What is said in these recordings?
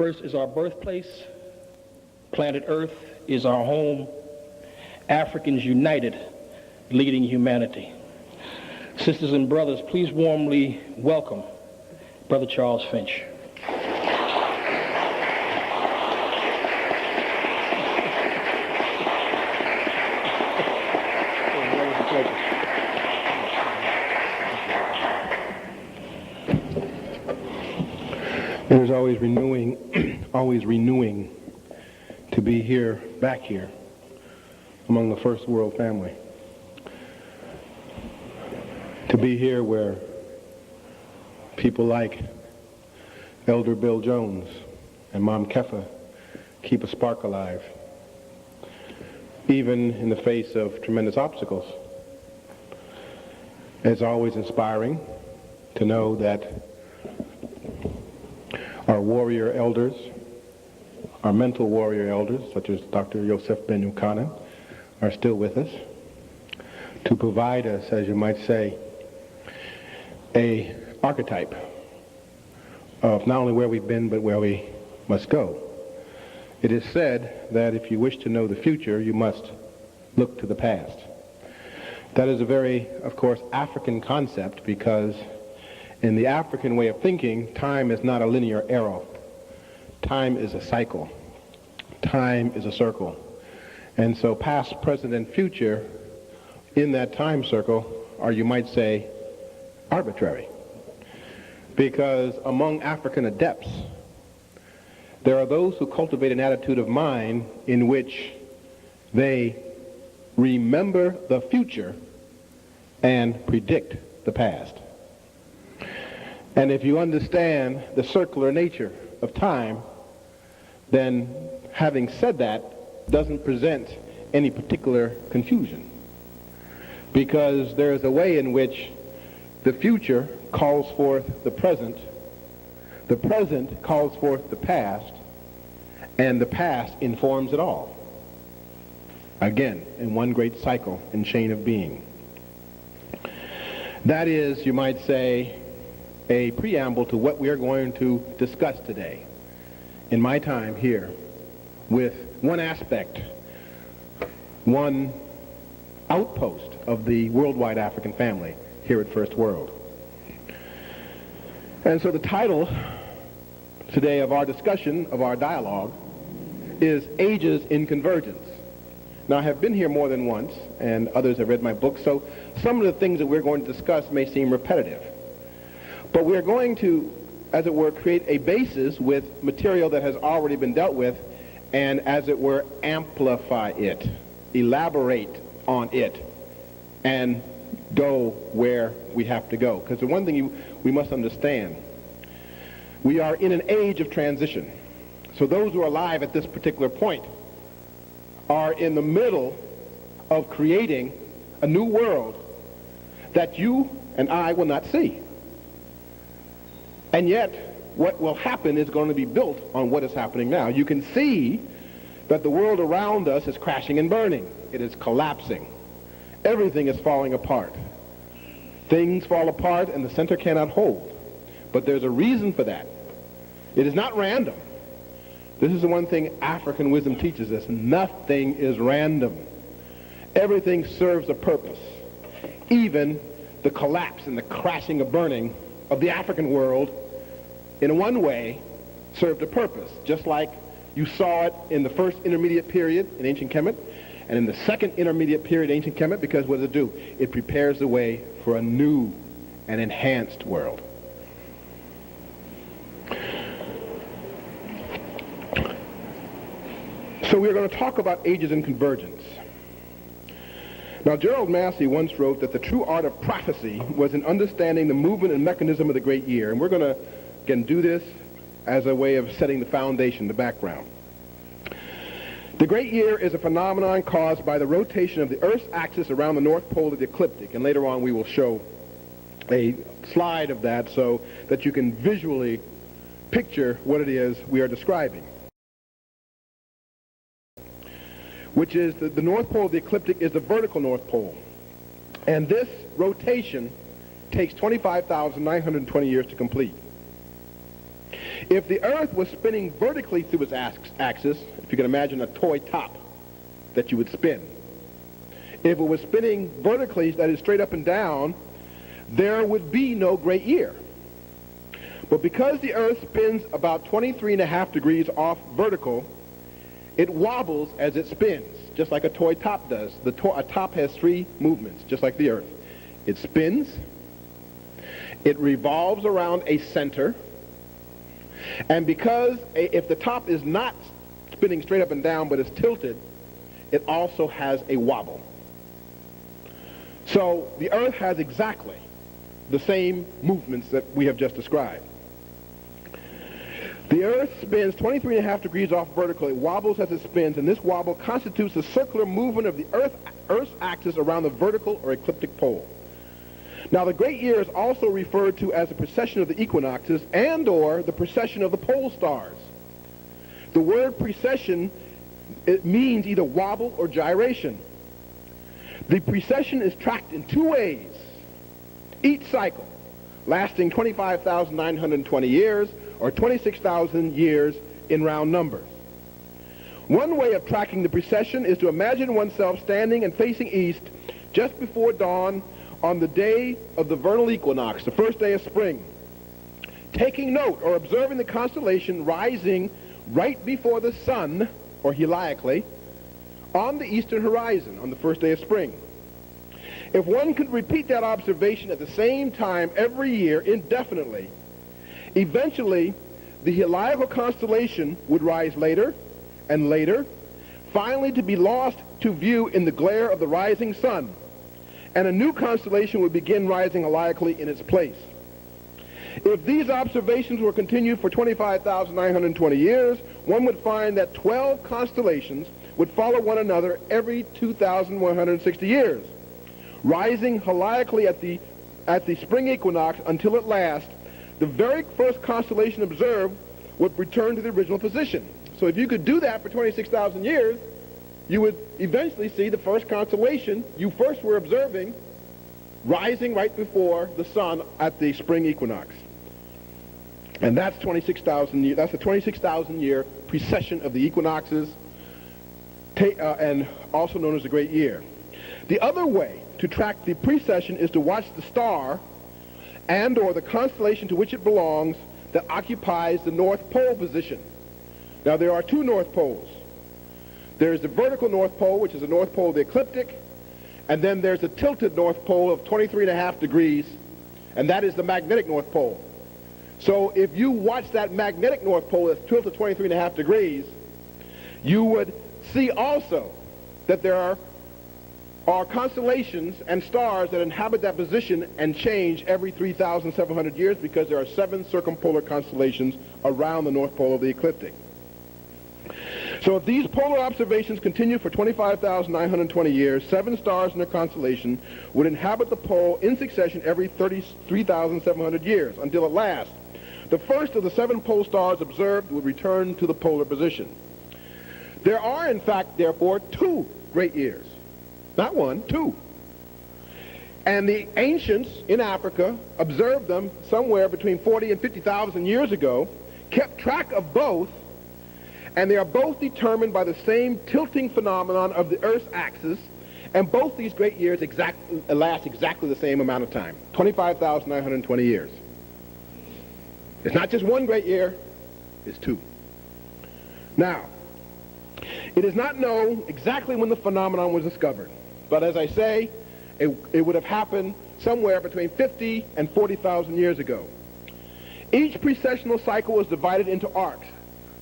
Earth is our birthplace. Planet Earth is our home. Africans united, leading humanity. Sisters and brothers, please warmly welcome Brother Charles Finch. It is always renewing to be here, back here, among the first world family. To be here where people like Elder Bill Jones and Mom Kefa keep a spark alive, even in the face of tremendous obstacles. It's always inspiring to know that our warrior elders, our mental warrior elders, such as Dr. Yosef Ben Yukanan, are still with us to provide us, as you might say, a archetype of not only where we've been, but where we must go. It is said that if you wish to know the future, you must look to the past. That is a very, of course, African concept, because in the African way of thinking, time is not a linear arrow. Time is a cycle. Time is a circle. And so past, present, and future in that time circle are, you might say, arbitrary. Because among African adepts, there are those who cultivate an attitude of mind in which they remember the future and predict the past. And if you understand the circular nature of time, then having said that doesn't present any particular confusion. Because there is a way in which the future calls forth the present calls forth the past, and the past informs it all. Again, in one great cycle and chain of being. That is, you might say, a preamble to what we are going to discuss today in my time here, with one aspect, one outpost of the worldwide African family here at First World. And so the title today of our discussion, of our dialogue, is Ages in Convergence. Now, I have been here more than once, and others have read my book, so some of the things that we're going to discuss may seem repetitive. But we're going to, as it were, create a basis with material that has already been dealt with, and, as it were, amplify it, elaborate on it, and go where we have to go. Because the one thing we must understand, we are in an age of transition. So those who are alive at this particular point are in the middle of creating a new world that you and I will not see. And yet, what will happen is going to be built on what is happening now. You can see that the world around us is crashing and burning. It is collapsing. Everything is falling apart. Things fall apart and the center cannot hold. But there's a reason for that. It is not random. This is the one thing African wisdom teaches us. Nothing is random. Everything serves a purpose. Even the collapse and the crashing and burning of the African world, in one way, served a purpose. Just like you saw it in the first intermediate period in ancient Kemet, and in the second intermediate period in ancient Kemet, because what does it do? It prepares the way for a new and enhanced world. So we're going to talk about ages in convergence. Now, Gerald Massey once wrote that the true art of prophecy was in understanding the movement and mechanism of the great year. And we're going to, again, do this as a way of setting the foundation, the background. The great year is a phenomenon caused by the rotation of the Earth's axis around the North Pole of the ecliptic. And later on we will show a slide of that so that you can visually picture what it is we are describing. Which is the North Pole of the ecliptic is the vertical North Pole. And this rotation takes 25,920 years to complete. If the Earth was spinning vertically through its axis, if you can imagine a toy top that you would spin, if it was spinning vertically, that is straight up and down, there would be no great year. But because the Earth spins about 23.5 degrees off vertical, it wobbles as it spins, just like a toy top does. A top has three movements, just like the Earth. It spins, it revolves around a center, and because if the top is not spinning straight up and down but is tilted, it also has a wobble. So the Earth has exactly the same movements that we have just described. The Earth spins 23.5 degrees off vertical. It wobbles as it spins, and this wobble constitutes the circular movement of the Earth's axis around the vertical or ecliptic pole. Now, the great year is also referred to as the precession of the equinoxes and or the precession of the pole stars. The word precession, it means either wobble or gyration. The precession is tracked in two ways, each cycle lasting 25,920 years or 26,000 years in round numbers. One way of tracking the precession is to imagine oneself standing and facing east just before dawn on the day of the vernal equinox, the first day of spring, taking note or observing the constellation rising right before the sun, or heliacally, on the eastern horizon on the first day of spring. If one could repeat that observation at the same time every year indefinitely, eventually the heliacal constellation would rise later and later, finally to be lost to view in the glare of the rising sun, and a new constellation would begin rising heliacally in its place. If these observations were continued for 25,920 years, one would find that 12 constellations would follow one another every 2,160 years, rising heliacally at the spring equinox until at last the very first constellation observed would return to the original position. So if you could do that for 26,000 years, you would eventually see the first constellation you first were observing rising right before the sun at the spring equinox. And that's 26,000 years. That's the 26,000 year precession of the equinoxes, and also known as the Great Year. The other way to track the precession is to watch the star and or the constellation to which it belongs that occupies the North Pole position. Now there are two North Poles. There's the vertical North Pole, which is the North Pole of the ecliptic, and then there's the tilted North Pole of 23.5 degrees, and that is the magnetic North Pole. So if you watch that magnetic North Pole that's tilted 23.5 degrees, you would see also that there are constellations and stars that inhabit that position and change every 3,700 years because there are 7 circumpolar constellations around the North Pole of the ecliptic. So if these polar observations continue for 25,920 years, 7 stars in a constellation would inhabit the pole in succession every 3,700 years until at last the first of the 7 pole stars observed would return to the polar position. There are, in fact, therefore, 2 great years. Not 1, 2. And the ancients in Africa observed them somewhere between 40 and 50,000 years ago, kept track of both, and they are both determined by the same tilting phenomenon of the Earth's axis, and both these great years last exactly the same amount of time, 25,920 years. It's not just 1 great year, it's 2. Now, it is not known exactly when the phenomenon was discovered, but as I say, it would have happened somewhere between 50 and 40,000 years ago. Each precessional cycle was divided into arcs,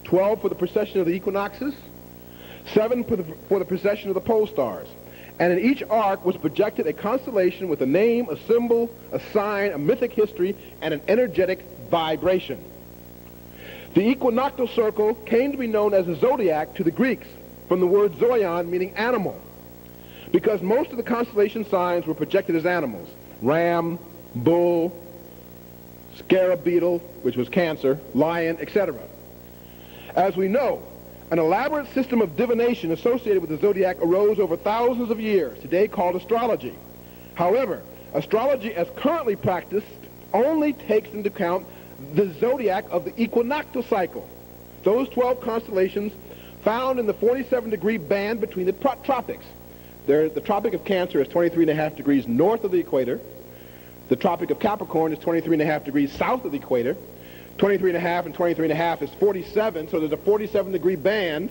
12 for the precession of the equinoxes, 7 for the precession of the pole stars. And in each arc was projected a constellation with a name, a symbol, a sign, a mythic history, and an energetic vibration. The equinoctial circle came to be known as the zodiac to the Greeks, from the word zoion, meaning animal, because most of the constellation signs were projected as animals: ram, bull, scarab beetle, which was Cancer, lion, etc. As we know, an elaborate system of divination associated with the zodiac arose over thousands of years, today called astrology. However, astrology as currently practiced only takes into account the zodiac of the equinoctial cycle. Those 12 constellations found in the 47-degree band between the tropics. The Tropic of Cancer is 23.5 degrees north of the equator. The Tropic of Capricorn is 23.5 degrees south of the equator. 23.5 and 23.5 is 47, so there's a 47-degree band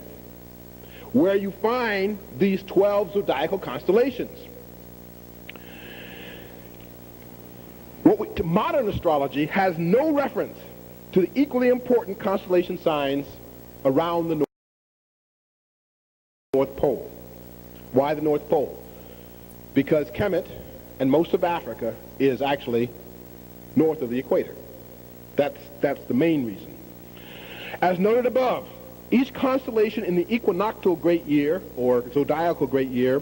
where you find these 12 zodiacal constellations. Modern astrology has no reference to the equally important constellation signs around the North Pole. Why the North Pole? Because Kemet and most of Africa is actually north of the equator. That's the main reason. As noted above, each constellation in the equinoctial great year, or zodiacal great year,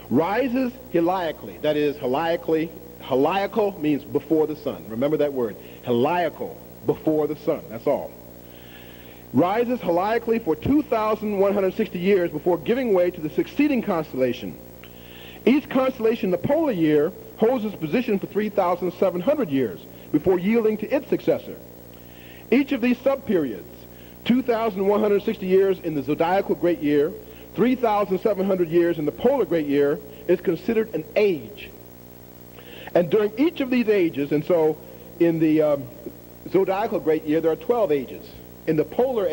rises heliacally. That is, heliacal means before the sun. Remember that word, heliacal, before the sun, that's all. Rises heliacally for 2,160 years before giving way to the succeeding constellation. Each constellation in the polar year holds its position for 3,700 years before yielding to its successor. Each of these subperiods, 2,160 years in the zodiacal great year, 3,700 years in the polar great year, is considered an age. And during each of these ages, and so in the zodiacal great year there are 12 ages. In the polar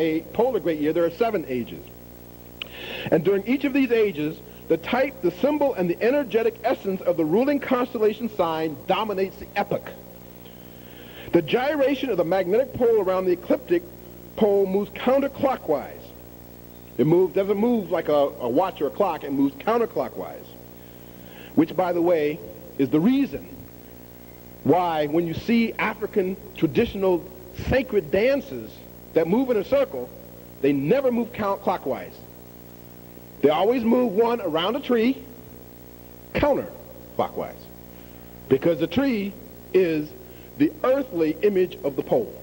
great year there are 7 ages. And during each of these ages, the type, the symbol, and the energetic essence of the ruling constellation sign dominates the epoch. The gyration of the magnetic pole around the ecliptic pole moves counterclockwise. It doesn't move like a watch or a clock, it moves counterclockwise. Which, by the way, is the reason why when you see African traditional sacred dances that move in a circle, they never move counterclockwise. They always move one around a tree counterclockwise, because the tree is the earthly image of the pole.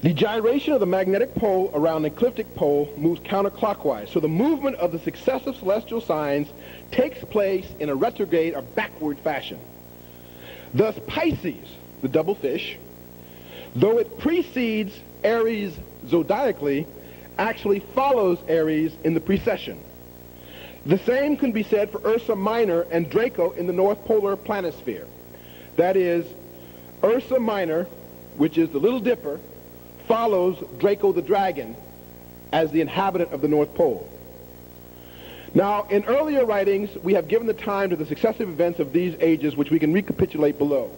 The gyration of the magnetic pole around the ecliptic pole moves counterclockwise, so the movement of the successive celestial signs takes place in a retrograde or backward fashion. Thus Pisces, the double fish, though it precedes Aries zodiacally, actually follows Aries in the precession. The same can be said for Ursa Minor and Draco in the North Polar planisphere. That is, Ursa Minor, which is the Little Dipper, follows Draco the Dragon as the inhabitant of the North Pole. Now, in earlier writings, we have given the time to the successive events of these ages, which we can recapitulate below.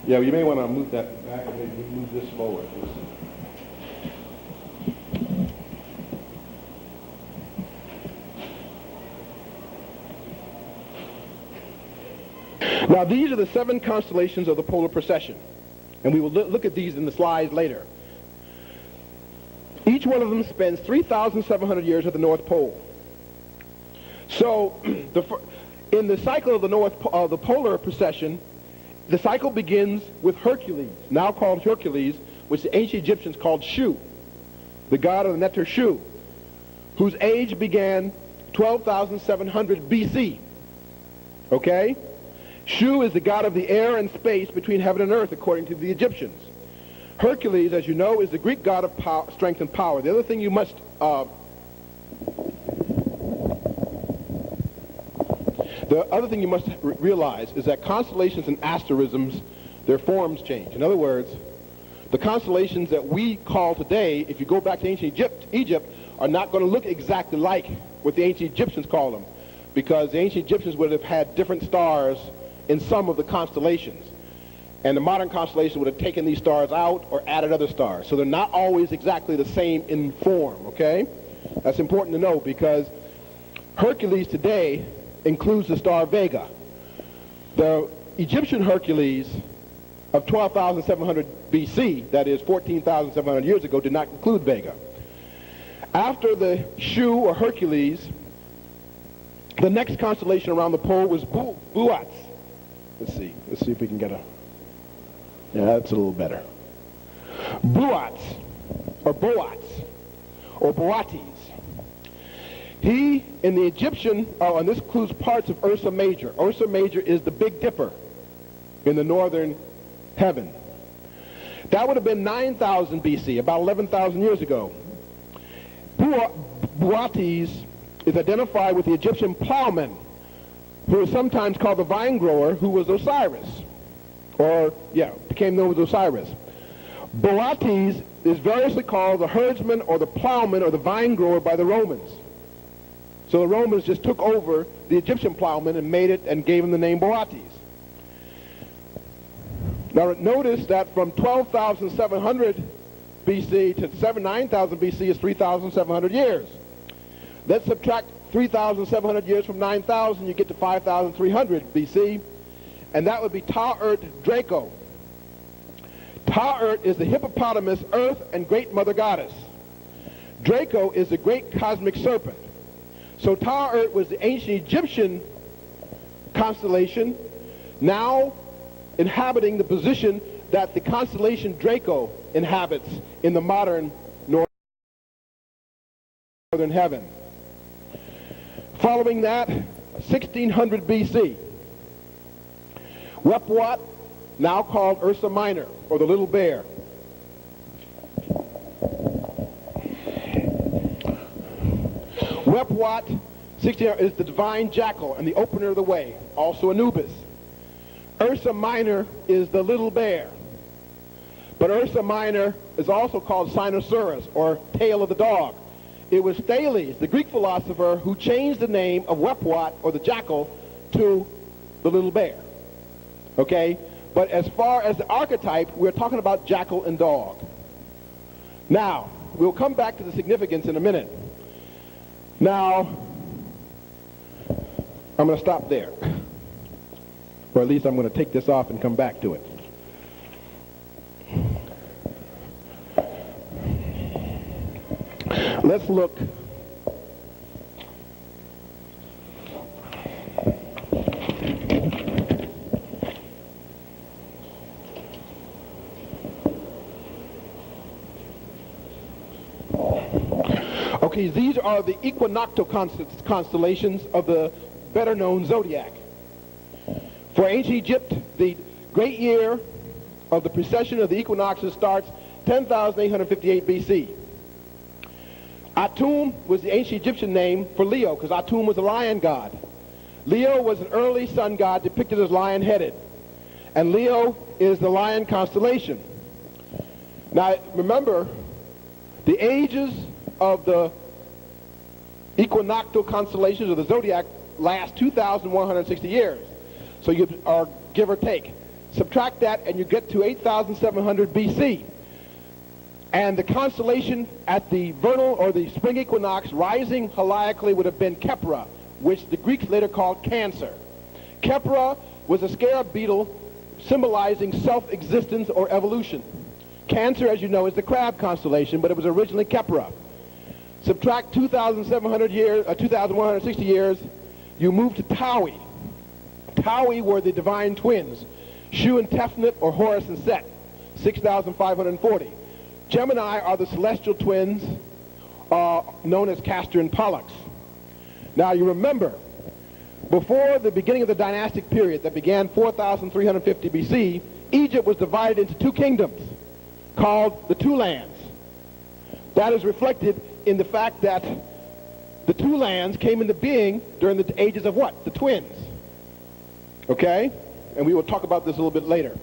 Yeah, you may want to move that back and maybe move this forward. Now, these are the 7 constellations of the polar precession, and we will look at these in the slides later. Each one of them spends 3,700 years at the North Pole. So, in the cycle of the polar precession, the cycle begins with Hercules, now called Hercules, which the ancient Egyptians called Shu, the god of the nectar Shu, whose age began 12,700 BC. Okay? Shu is the god of the air and space between heaven and earth, according to the Egyptians. Hercules, as you know, is the Greek god of power, strength and power. The other thing you must realize is that constellations and asterisms, their forms change. In other words, the constellations that we call today, if you go back to ancient Egypt, are not going to look exactly like what the ancient Egyptians call them, because the ancient Egyptians would have had different stars in some of the constellations. And the modern constellation would have taken these stars out or added other stars. So they're not always exactly the same in form, okay? That's important to know, because Hercules today includes the star Vega. The Egyptian Hercules of 12,700 BC, that is 14,700 years ago, did not include Vega. After the Shu or Hercules, the next constellation around the pole was Buats. Let's see if we can get yeah, that's a little better. Buats, or Boats, or Boates. He, in the Egyptian, and this includes parts of Ursa Major. Ursa Major is the Big Dipper in the northern heaven. That would have been 9,000 BC, about 11,000 years ago. Boates is identified with the Egyptian plowman, who is sometimes called the vine grower, who was Osiris, became known as Osiris. Boates is variously called the herdsman or the plowman or the vine grower by the Romans. So the Romans just took over the Egyptian plowman and made it and gave him the name Boates. Now notice that from 12,700 BC to 9,000 BC is 3,700 years. Let's subtract 3,700 years from 9,000, you get to 5,300 BC, and that would be Ta-urt Draco. Ta-urt is the hippopotamus, earth, and great mother goddess. Draco is the great cosmic serpent. So Ta-urt was the ancient Egyptian constellation, now inhabiting the position that the constellation Draco inhabits in the modern northern heaven. Following that, 1600 BC, Wepwat, now called Ursa Minor, or the Little Bear. Wepwat, 1600, is the divine jackal and the opener of the way, also Anubis. Ursa Minor is the Little Bear. But Ursa Minor is also called Cynosaurus, or tail of the dog. It was Thales, the Greek philosopher, who changed the name of Wepwat, or the jackal, to the Little Bear. Okay? But as far as the archetype, we're talking about jackal and dog. Now, we'll come back to the significance in a minute. Now, I'm going to stop there. Or at least I'm going to take this off and come back to it. Let's look. Okay, these are the equinoctial constellations of the better known zodiac. For ancient Egypt, the great year of the precession of the equinoxes starts 10,858 BC. Atum was the ancient Egyptian name for Leo, because Atum was a lion god. Leo was an early sun god depicted as lion-headed. And Leo is the lion constellation. Now, remember, the ages of the equinoctial constellations of the zodiac last 2,160 years. So you are, give or take. Subtract that and you get to 8,700 BC. And the constellation at the vernal or the spring equinox rising heliacally would have been Kepra, which the Greeks later called Cancer. Kepra was a scarab beetle symbolizing self-existence or evolution. Cancer, as you know, is the crab constellation, but it was originally Kepra. Subtract 2,700 years, 2,160 years, you move to Taui. Taui were the divine twins, Shu and Tefnut, or Horus and Set, 6,540. Gemini are the celestial twins known as Castor and Pollux. Now you remember, before the beginning of the dynastic period that began 4,350 BC, Egypt was divided into two kingdoms called the Two Lands. That is reflected in the fact that the two lands came into being during the ages of what? The twins. Okay? And we will talk about this a little bit later.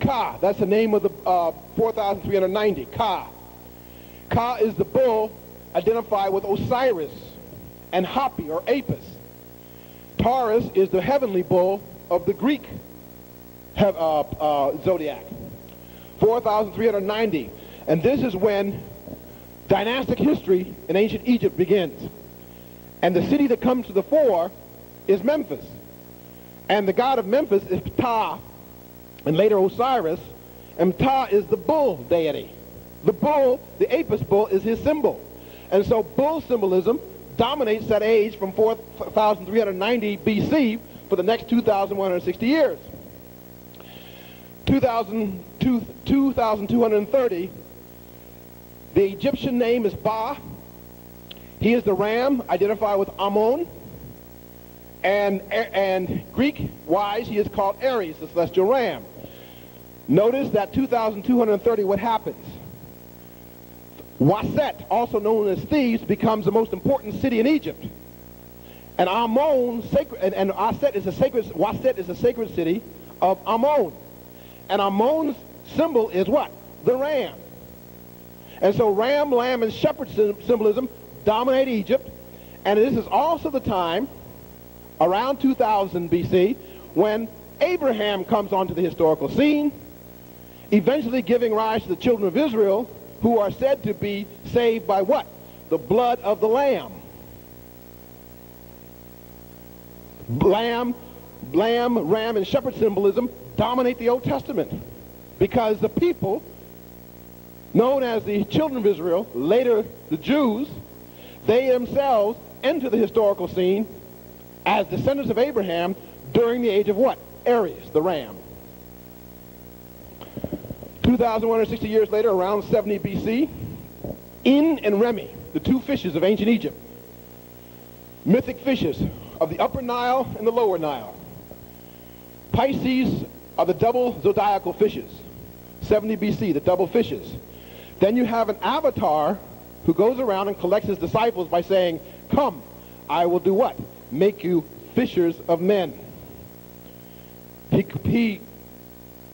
Ka, that's the name of the 4,390, Ka. Ka is the bull identified with Osiris and Hapi, or Apis. Taurus is the heavenly bull of the Greek zodiac. 4,390. And this is when dynastic history in ancient Egypt begins. And the city that comes to the fore is Memphis. And the god of Memphis is Ptah, and later Osiris, and Ptah is the bull deity. The bull, the Apis bull, is his symbol. And so bull symbolism dominates that age from 4,390 BC for the next 2,160 years. 2,230, the Egyptian name is Ba, He is the ram identified with Ammon, and Greek-wise, he is called Aries, the celestial ram. Notice that 2230, what happens? Waset, also known as Thebes, becomes the most important city in Egypt. And Ammon, and Waset is a sacred city of Ammon. And Ammon's symbol is what? The ram. And so ram, lamb, and shepherd symbolism dominate Egypt. And this is also the time, around 2000 BC, when Abraham comes onto the historical scene, eventually giving rise to the children of Israel, who are said to be saved by what? The blood of the Lamb. Lamb, ram, and shepherd symbolism dominate the Old Testament, because the people known as the children of Israel, later the Jews, they themselves enter the historical scene as descendants of Abraham during the age of what? Aries, the ram. 2,160 years later, around 70 BC, In and Remi, the two fishes of ancient Egypt, mythic fishes of the upper Nile and the lower Nile. Pisces are the double zodiacal fishes. 70 BC, the double fishes. Then you have an avatar who goes around and collects his disciples by saying, "Come, I will do what? Make you fishers of men." He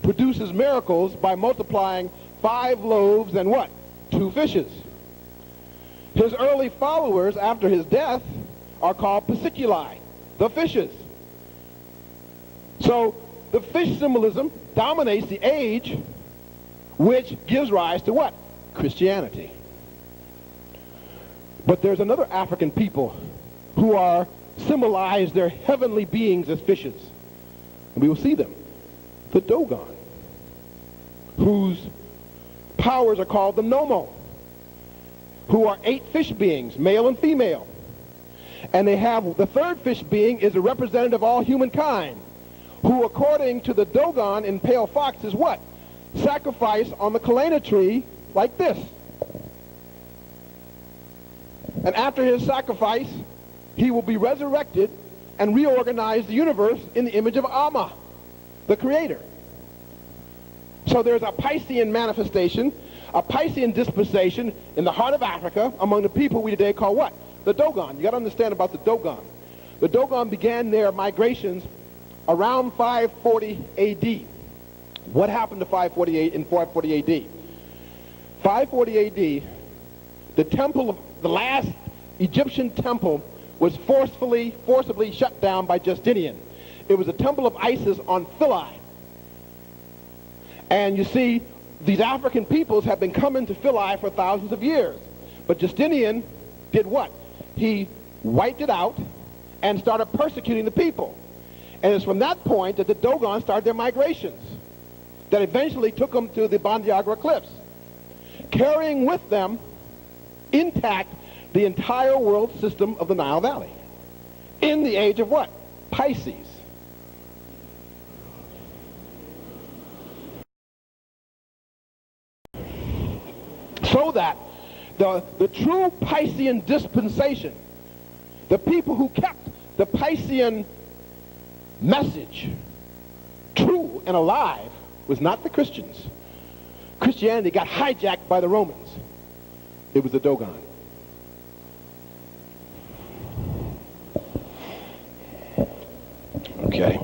produces miracles by multiplying 5 loaves and what? 2 fishes. His early followers after his death are called Pisciculi, the fishes. So the fish symbolism dominates the age, which gives rise to what? Christianity. But there's another African people who are symbolize their heavenly beings as fishes. And we will see them. The Dogon, whose powers are called the Nomo, who are 8 fish beings, male and female. And they have, the third fish being is a representative of all humankind, who according to the Dogon in Pale Fox is what? Sacrifice on the Kalena tree like this. And after his sacrifice, he will be resurrected and reorganize the universe in the image of Amma, the creator. So there's a Piscean manifestation, a Piscean dispensation in the heart of Africa among the people we today call what? The Dogon. You got to understand about the Dogon. The Dogon began their migrations around 540 AD. What happened to 548 in 540 AD? 540 AD, the temple of the last Egyptian temple was forcibly shut down by Justinian. It was a temple of Isis on Philae. And you see, these African peoples have been coming to Philae for thousands of years. But Justinian did what? He wiped it out and started persecuting the people. And it's from that point that the Dogon started their migrations that eventually took them to the Bandiagra Cliffs, carrying with them intact the entire world system of the Nile Valley in the age of what? Pisces. So that the true Piscean dispensation, the people who kept the Piscean message true and alive, was not the Christians. Christianity got hijacked by the Romans. It was the Dogon. Okay.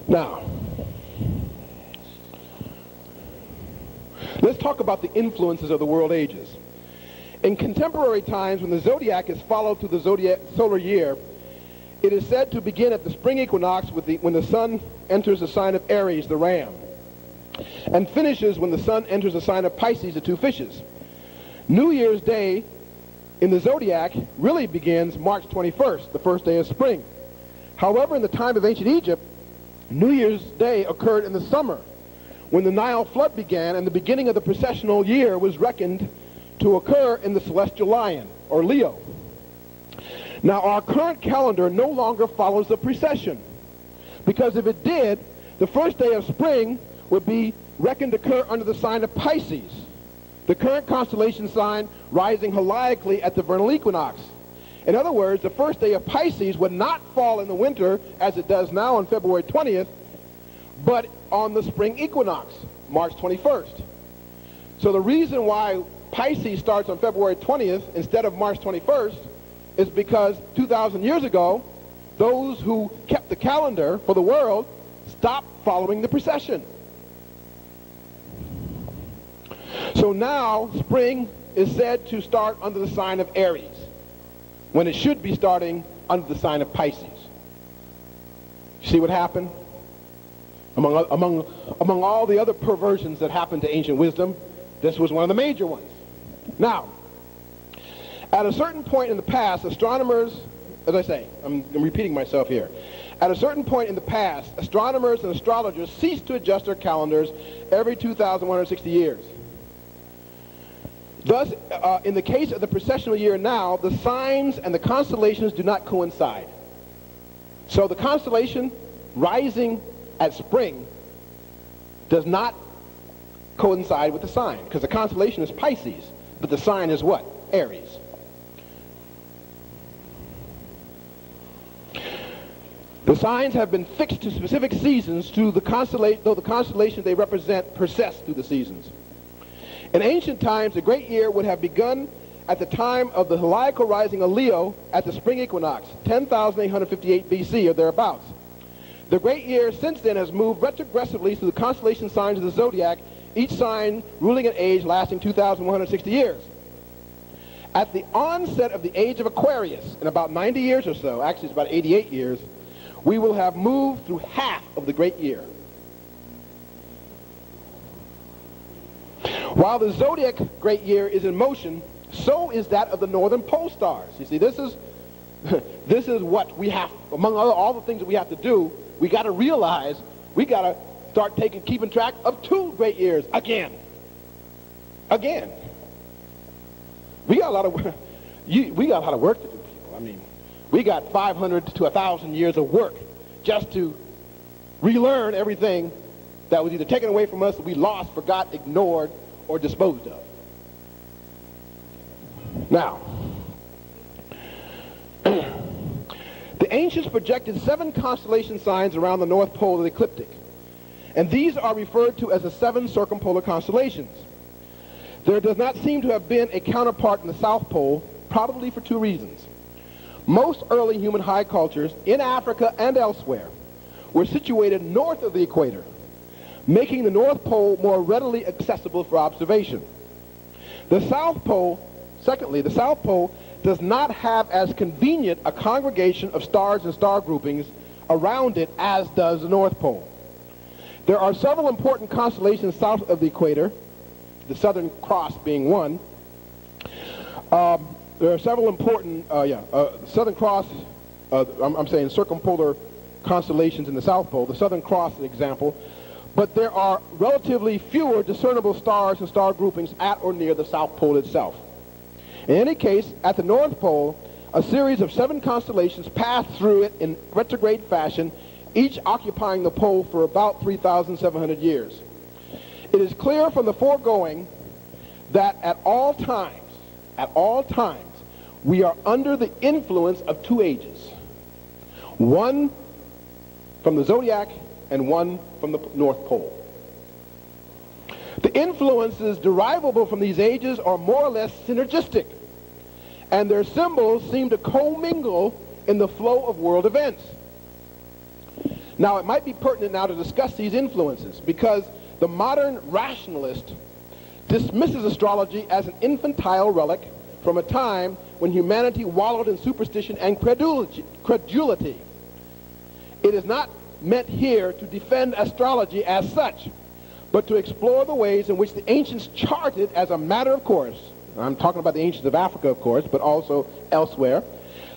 Now, let's talk about the influences of the world ages. In contemporary times, when the zodiac is followed through the solar year, it is said to begin at the spring equinox when the sun enters the sign of Aries, the ram, and finishes when the sun enters the sign of Pisces, the 2 fishes. New Year's Day in the zodiac really begins March 21st, the first day of spring. However, in the time of ancient Egypt, New Year's Day occurred in the summer, when the Nile flood began and the beginning of the precessional year was reckoned to occur in the celestial lion, or Leo. Now, our current calendar no longer follows the precession, because if it did, the first day of spring would be reckoned to occur under the sign of Pisces, the current constellation sign rising heliacally at the vernal equinox. In other words, the first day of Pisces would not fall in the winter as it does now on February 20th, but on the spring equinox, March 21st. So the reason why Pisces starts on February 20th instead of March 21st is because 2,000 years ago, those who kept the calendar for the world stopped following the precession. So now spring is said to start under the sign of Aries, when it should be starting under the sign of Pisces. See what happened? Among all the other perversions that happened to ancient wisdom, this was one of the major ones. Now, at a certain point in the past, astronomers, as I say, I'm repeating myself here. At a certain point in the past, astronomers and astrologers ceased to adjust their calendars every 2,160 years. Thus, in the case of the precessional year now, the signs and the constellations do not coincide. So the constellation rising at spring does not coincide with the sign, because the constellation is Pisces, but the sign is what? Aries. The signs have been fixed to specific seasons though the constellations they represent persist through the seasons. In ancient times, the great year would have begun at the time of the heliacal rising of Leo at the spring equinox, 10,858 BC or thereabouts. The great year since then has moved retrogressively through the constellation signs of the zodiac, each sign ruling an age lasting 2,160 years. At the onset of the age of Aquarius, in about 90 years or so, actually it's about 88 years, we will have moved through half of the great year. While the zodiac great year is in motion, so is that of the northern pole stars. You see, this is what we have, among all the things that we have to do, we got to realize we got to start keeping track of two great years again. We got a lot of work to do, people. I mean, we got 500 to 1,000 years of work just to relearn everything that was either taken away from us, that we lost, forgot, ignored, or disposed of. Now, the ancients projected 7 constellation signs around the North Pole of the ecliptic, and these are referred to as the 7 circumpolar constellations. There does not seem to have been a counterpart in the South Pole, probably for 2 reasons. Most early human high cultures in Africa and elsewhere were situated north of the equator, making the North Pole more readily accessible for observation. The South Pole, secondly, the South Pole does not have as convenient a congregation of stars and star groupings around it as does the North Pole. There are several important constellations south of the equator, the Southern Cross being one. There are several important, Southern Cross, I'm saying circumpolar constellations in the South Pole, the Southern Cross, an example, but there are relatively fewer discernible stars and star groupings at or near the South Pole itself. In any case, at the North Pole, a series of 7 constellations pass through it in retrograde fashion, each occupying the pole for about 3,700 years. It is clear from the foregoing that at all times, we are under the influence of 2 ages. One from the zodiac and one from the North Pole. The influences derivable from these ages are more or less synergistic, and their symbols seem to commingle in the flow of world events. Now, it might be pertinent now to discuss these influences, because the modern rationalist dismisses astrology as an infantile relic from a time when humanity wallowed in superstition and credulity. It is not meant here to defend astrology as such, but to explore the ways in which the ancients charted as a matter of course, I'm talking about the ancients of Africa, of course, but also elsewhere,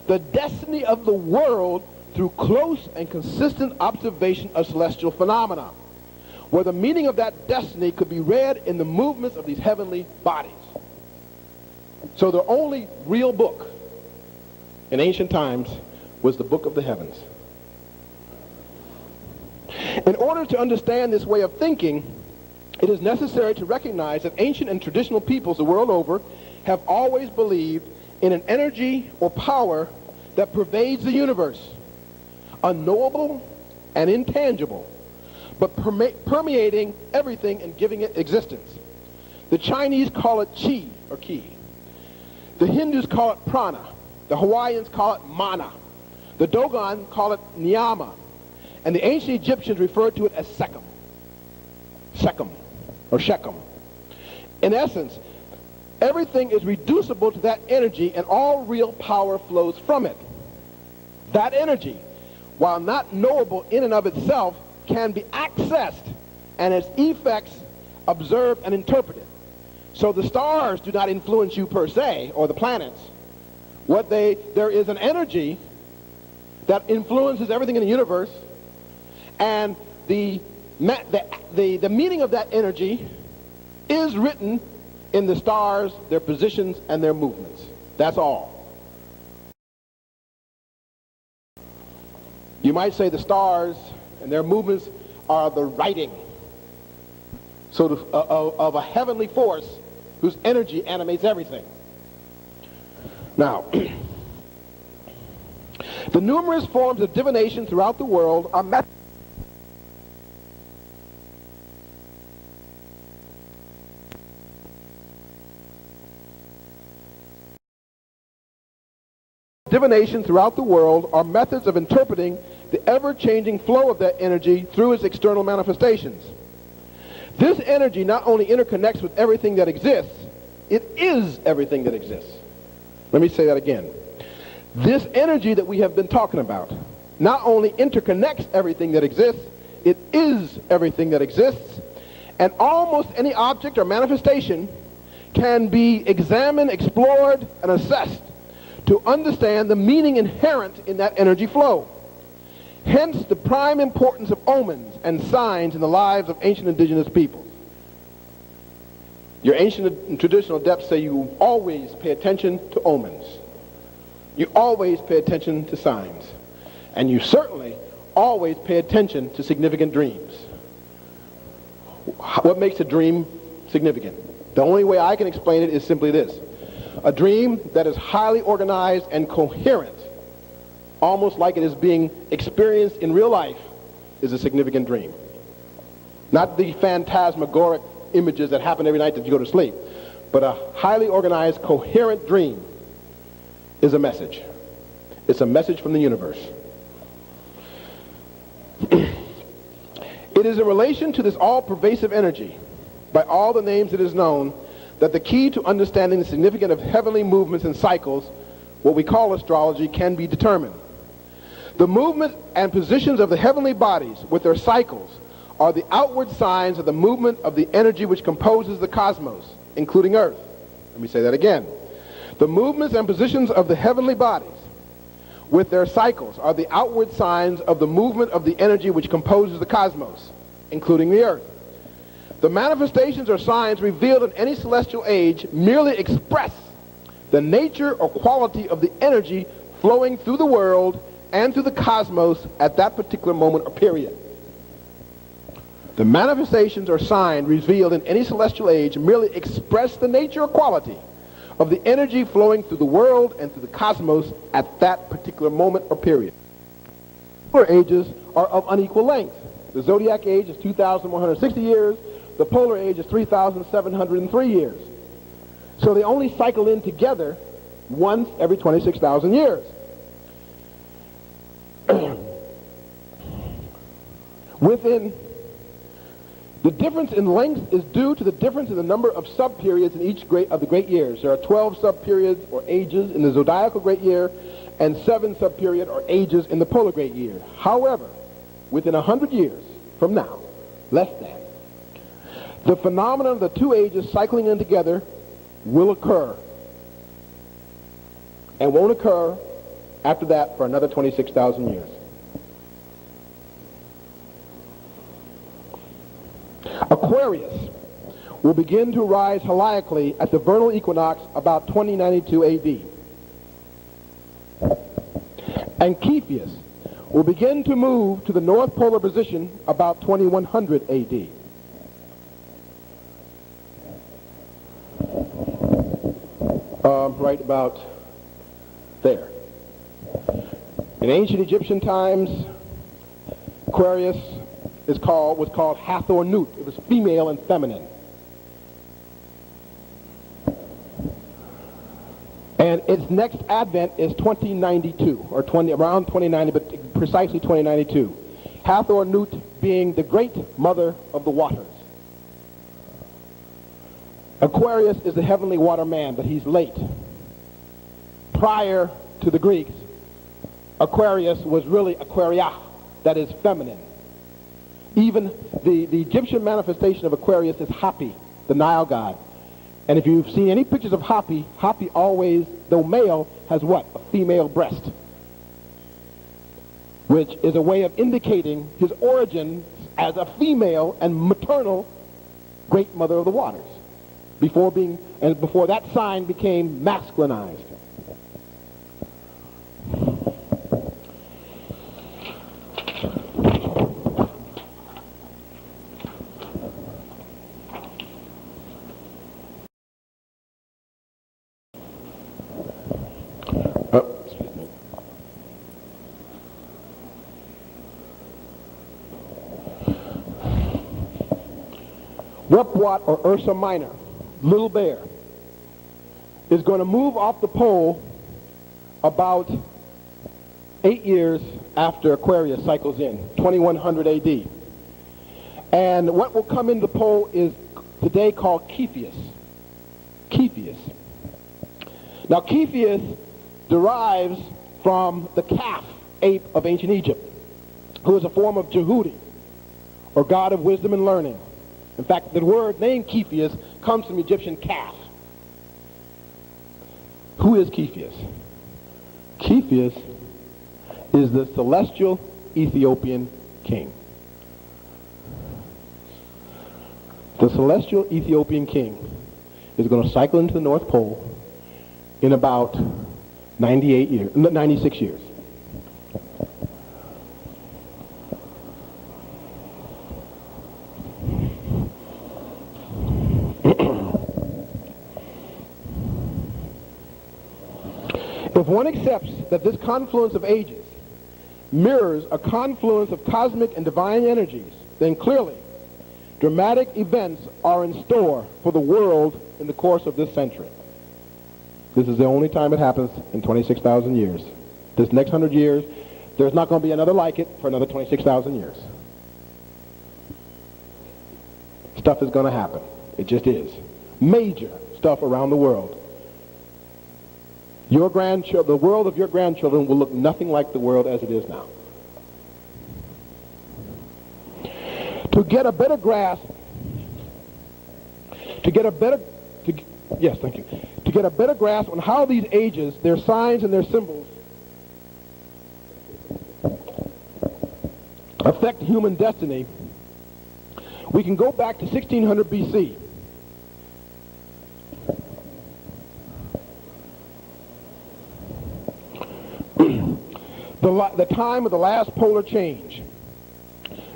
the destiny of the world through close and consistent observation of celestial phenomena, where the meaning of that destiny could be read in the movements of these heavenly bodies. So the only real book in ancient times was the book of the heavens. In order to understand this way of thinking, It is necessary to recognize that ancient and traditional peoples the world over have always believed in an energy or power that pervades the universe, unknowable and intangible, but permeating everything and giving it existence. The Chinese call it chi, or ki. The Hindus call it prana. The Hawaiians call it mana. The Dogon call it niyama. And the ancient Egyptians referred to it as Sekhem. Sekhem, or Shechem. In essence, everything is reducible to that energy, and all real power flows from it. That energy, while not knowable in and of itself, can be accessed and its effects observed and interpreted. So the stars do not influence you per se, or the planets. There is an energy that influences everything in the universe, and the meaning of that energy is written in the stars, their positions, and their movements. That's all. You might say the stars and their movements are the writing of a heavenly force whose energy animates everything. Now, the numerous forms of divination throughout the world are methods of interpreting the ever-changing flow of that energy through its external manifestations. This energy not only interconnects with everything that exists, it is everything that exists. Let me say that again. This energy that we have been talking about not only interconnects everything that exists, it is everything that exists, and almost any object or manifestation can be examined, explored, and assessed to understand the meaning inherent in that energy flow. Hence the prime importance of omens and signs in the lives of ancient indigenous peoples. Your ancient and traditional adepts say you always pay attention to omens. You always pay attention to signs. And you certainly always pay attention to significant dreams. What makes a dream significant? The only way I can explain it is simply this. A dream that is highly organized and coherent, almost like it is being experienced in real life, is a significant dream. Not the phantasmagoric images that happen every night that you go to sleep, but a highly organized, coherent dream is a message. It's a message from the universe. It is in relation to this all-pervasive energy, by all the names it is known, that the key to understanding the significance of heavenly movements and cycles, what we call astrology, can be determined. The movement and positions of the heavenly bodies with their cycles are the outward signs of the movement of the energy which composes the cosmos, including Earth. Let me say that again. The movements and positions of the heavenly bodies with their cycles are the outward signs of the movement of the energy which composes the cosmos, including the Earth. The manifestations or signs revealed in any celestial age merely express the nature or quality of the energy flowing through the world and through the cosmos at that particular moment or period. The manifestations or signs revealed in any celestial age merely express the nature or quality of the energy flowing through the world and through the cosmos at that particular moment or period. Polar ages are of unequal length. The zodiac age is 2,160 years. The polar age is 3,703 years. So they only cycle in together once every 26,000 years. The difference in length is due to the difference in the number of sub-periods in each of the great years. There are 12 sub-periods or ages in the zodiacal great year and 7 sub-period or ages in the polar great year. However, within 100 years from now, less than, the phenomenon of the two ages cycling in together will occur and won't occur after that for another 26,000 years. Aquarius will begin to rise heliacally at the vernal equinox about 2092 AD. And Cepheus will begin to move to the north polar position about 2100 AD. right about there. In ancient Egyptian times, Aquarius was called Hathor Nut. It was female and feminine. And its next advent is 2092, or around 2090, but precisely 2092. Hathor Nut being the great mother of the waters. Aquarius is the heavenly water man, but he's late. Prior to the Greeks, Aquarius was really Aquaria, that is feminine. Even the Egyptian manifestation of Aquarius is Hapi, the Nile god. And if you've seen any pictures of Hapi, Hapi always, though male, has what? A female breast, which is a way of indicating his origin as a female and maternal great mother of the waters, before that sign became masculinized. Wepwat, or Ursa Minor, Little Bear, is going to move off the pole about 8 years after Aquarius cycles in, 2100 AD. And what will come into the pole is today called Cepheus. Cepheus. Now Cepheus derives from the calf ape of ancient Egypt, who is a form of Jehudi, or god of wisdom and learning. In fact, the word name Cepheus comes from Egyptian calf. Who is Cepheus? Cepheus is the celestial Ethiopian king. The celestial Ethiopian king is going to cycle into the North Pole in about 96 years. If one accepts that this confluence of ages mirrors a confluence of cosmic and divine energies, then clearly dramatic events are in store for the world in the course of this century. This is the only time it happens in 26,000 years. This next 100 years, there's not going to be another like it for another 26,000 years. Stuff is going to happen. It just is. Major stuff around the world. Your grandchildren, the world of your grandchildren will look nothing like the world as it is now. To get a better grasp, to get a better grasp on how these ages, their signs and their symbols affect human destiny, we can go back to 1600 BC. The time of the last polar change.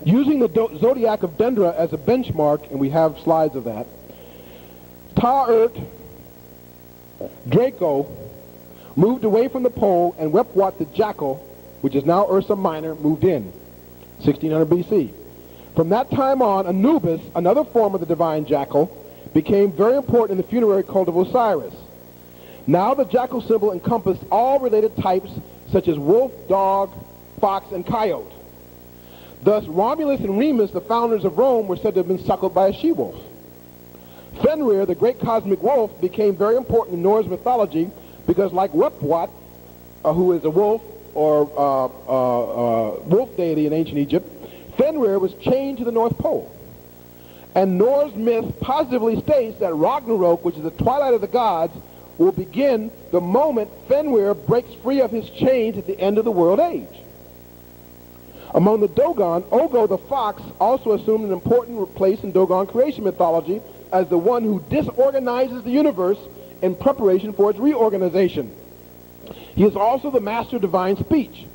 Using the zodiac of Dendra as a benchmark, and we have slides of that, Ta-Urt, Draco, moved away from the pole, and Wepwat the jackal, which is now Ursa Minor, moved in, 1600 BC. From that time on, Anubis, another form of the divine jackal, became very important in the funerary cult of Osiris. Now the jackal symbol encompassed all related types such as wolf, dog, fox, and coyote. Thus, Romulus and Remus, the founders of Rome, were said to have been suckled by a she-wolf. Fenrir, the great cosmic wolf, became very important in Norse mythology because, like Wepwat, who is a wolf or wolf deity in ancient Egypt, Fenrir was chained to the North Pole. And Norse myth positively states that Ragnarok, which is the twilight of the gods, will begin the moment Fenrir breaks free of his chains at the end of the world age. Among the Dogon, Ogo the fox also assumed an important place in Dogon creation mythology as the one who disorganizes the universe in preparation for its reorganization. He is also the master of divine speech.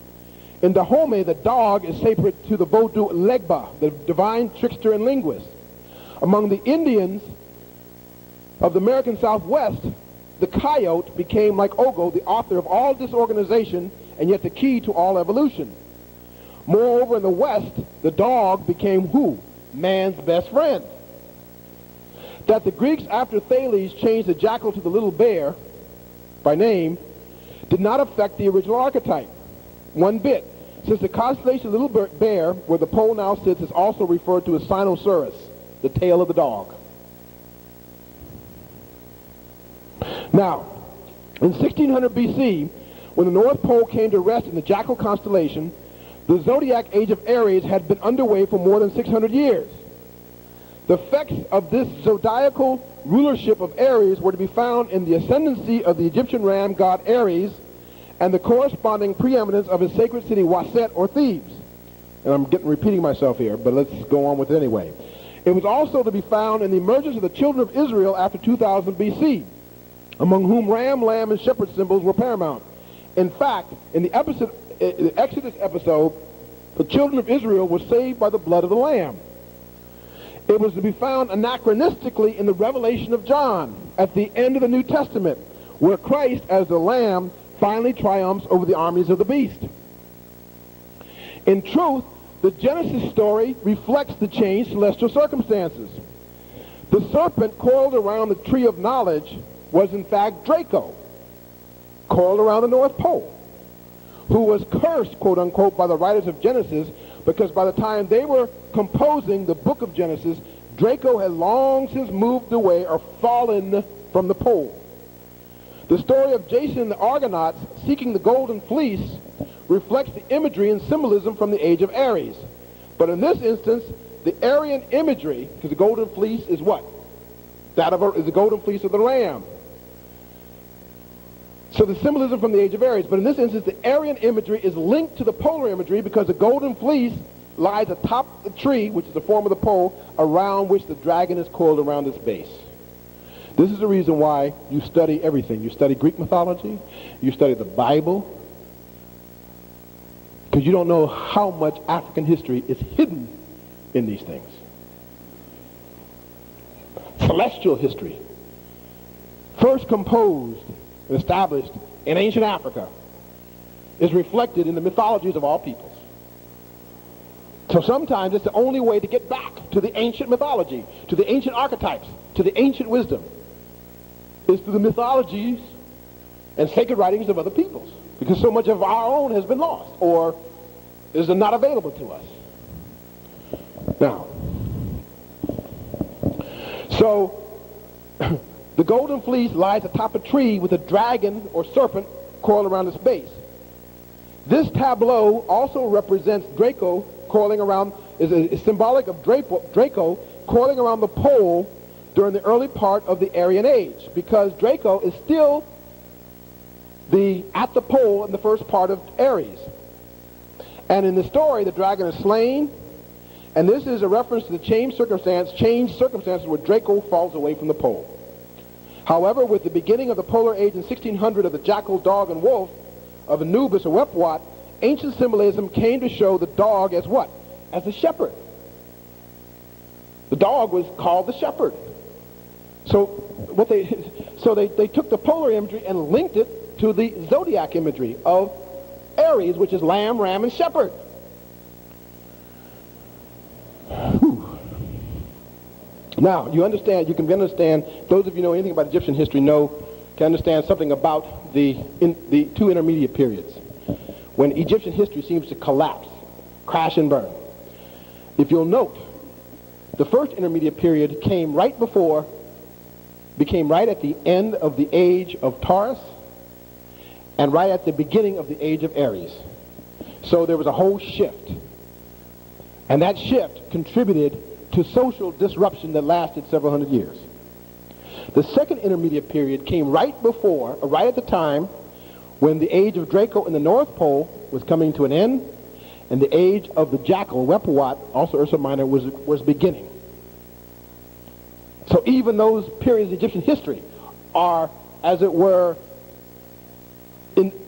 In Dahomey, the dog is sacred to the Vodou Legba, the divine trickster and linguist. Among the Indians of the American Southwest, the coyote became, like Ogo, the author of all disorganization and yet the key to all evolution. Moreover, in the West, the dog became who? Man's best friend. That the Greeks, after Thales, changed the jackal to the little bear by name, did not affect the original archetype one bit, since the constellation of the little bear, where the pole now sits, is also referred to as Cynosurus, the tail of the dog. Now, in 1600 BC, when the North Pole came to rest in the Jackal constellation, the zodiac age of Aries had been underway for more than 600 years. The effects of this zodiacal rulership of Aries were to be found in the ascendancy of the Egyptian ram god Aries and the corresponding preeminence of his sacred city Waset or Thebes. And I'm repeating myself here, but let's go on with it anyway. It was also to be found in the emergence of the children of Israel after 2000 BC, among whom ram, lamb, and shepherd symbols were paramount. In fact, in the Exodus episode, the children of Israel were saved by the blood of the lamb. It was to be found anachronistically in the Revelation of John at the end of the New Testament, where Christ, as the lamb, finally triumphs over the armies of the beast. In truth, the Genesis story reflects the changed celestial circumstances. The serpent coiled around the tree of knowledge was in fact Draco, coiled around the North Pole, who was cursed, quote unquote, by the writers of Genesis, because by the time they were composing the book of Genesis, Draco had long since moved away or fallen from the pole. The story of Jason and the Argonauts seeking the golden fleece reflects the imagery and symbolism from the age of Aries. But in this instance, the Aryan imagery, because the golden fleece is what? Is the golden fleece of the ram. So the symbolism from the age of Aries. But in this instance, the Aryan imagery is linked to the polar imagery because the golden fleece lies atop the tree, which is the form of the pole, around which the dragon is coiled around its base. This is the reason why you study everything. You study Greek mythology, you study the Bible, because you don't know how much African history is hidden in these things. Celestial history, first composed and established in ancient Africa, is reflected in the mythologies of all peoples. So sometimes it's the only way to get back to the ancient mythology, to the ancient archetypes, to the ancient wisdom, is through the mythologies and sacred writings of other peoples, because so much of our own has been lost or is not available to us. Now, so the golden fleece lies atop a tree with a dragon or serpent coiled around its base. This tableau also represents Draco coiling around, is symbolic of Draco coiling around the pole during the early part of the Aryan age, because Draco is still at the pole in the first part of Aries. And in the story, the dragon is slain, and this is a reference to the changed circumstances where Draco falls away from the pole. However, with the beginning of the polar age in 1600 of the jackal, dog, and wolf of Anubis or Wepwat, ancient symbolism came to show the dog as what? As the shepherd. The dog was called the shepherd. So they took the polar imagery and linked it to the zodiac imagery of Aries, which is lamb, ram, and shepherd. Whew. Now, you can understand, those of you who know anything about Egyptian history can understand something about the two intermediate periods, when Egyptian history seems to collapse, crash and burn. If you'll note, the first intermediate period became right at the end of the age of Taurus and right at the beginning of the age of Aries. So there was a whole shift. And that shift contributed to social disruption that lasted several hundred years. The second intermediate period came right at the time when the age of Draco in the North Pole was coming to an end, and the age of the jackal, Wepwat, also Ursa Minor, was beginning. So even those periods of Egyptian history are, as it were,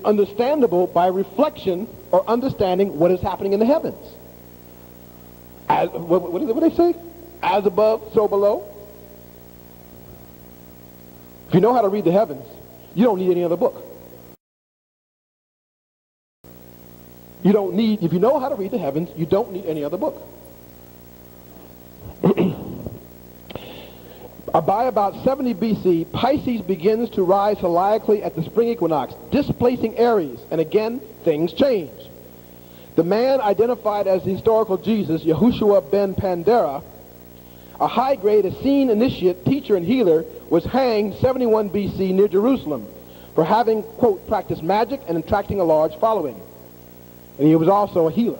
understandable by reflection or understanding what is happening in the heavens. What do they say? As above, so below. If you know how to read the heavens, you don't need any other book. You don't need, if you know how to read the heavens, you don't need any other book. By about 70 BC, Pisces begins to rise heliacally at the spring equinox, displacing Aries, and again, things change. The man identified as the historical Jesus, Yahushua ben Pandera, a high-grade Essene initiate, teacher, and healer, was hanged 71 BC near Jerusalem for having, quote, practiced magic and attracting a large following. And he was also a healer.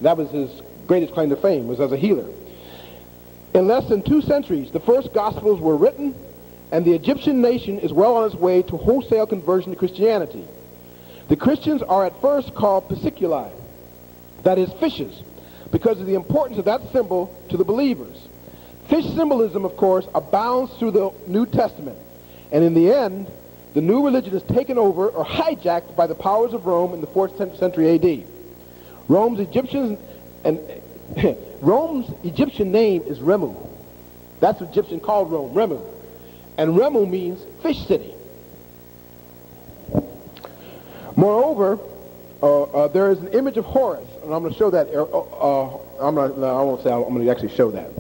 That was his greatest claim to fame, was as a healer. In less than 2 centuries, the first Gospels were written, and the Egyptian nation is well on its way to wholesale conversion to Christianity. The Christians are at first called pisciculi, that is, fishes, because of the importance of that symbol to the believers. Fish symbolism, of course, abounds through the New Testament, and in the end, the new religion is taken over or hijacked by the powers of Rome in the 4th century A.D. Rome's Egyptian name is Remu. That's what Egyptian called Rome, Remu. And Remu means fish city. Moreover, there is an image of Horus, and I'm going to show that. I'm going to actually show that.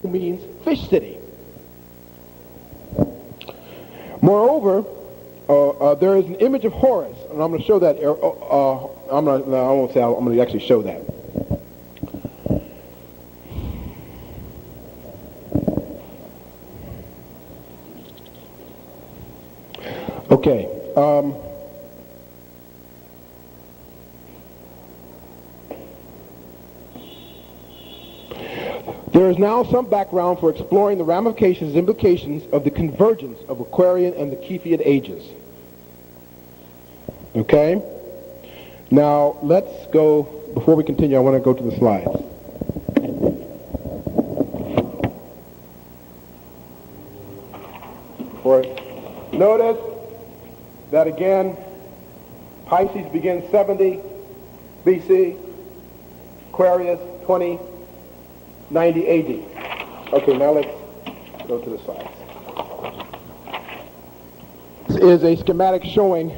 Means fish city. Moreover, there is an image of Horus, and I'm going to show that. I'm going to actually show that. Okay. There is now some background for exploring the ramifications and implications of the convergence of Aquarian and the Cepheid ages. Okay? Now, let's go, before we continue, I want to go to the slides. Notice that again, Pisces begins 70 BC, Aquarius 20, 90 AD. Okay, now let's go to the slides. This is a schematic showing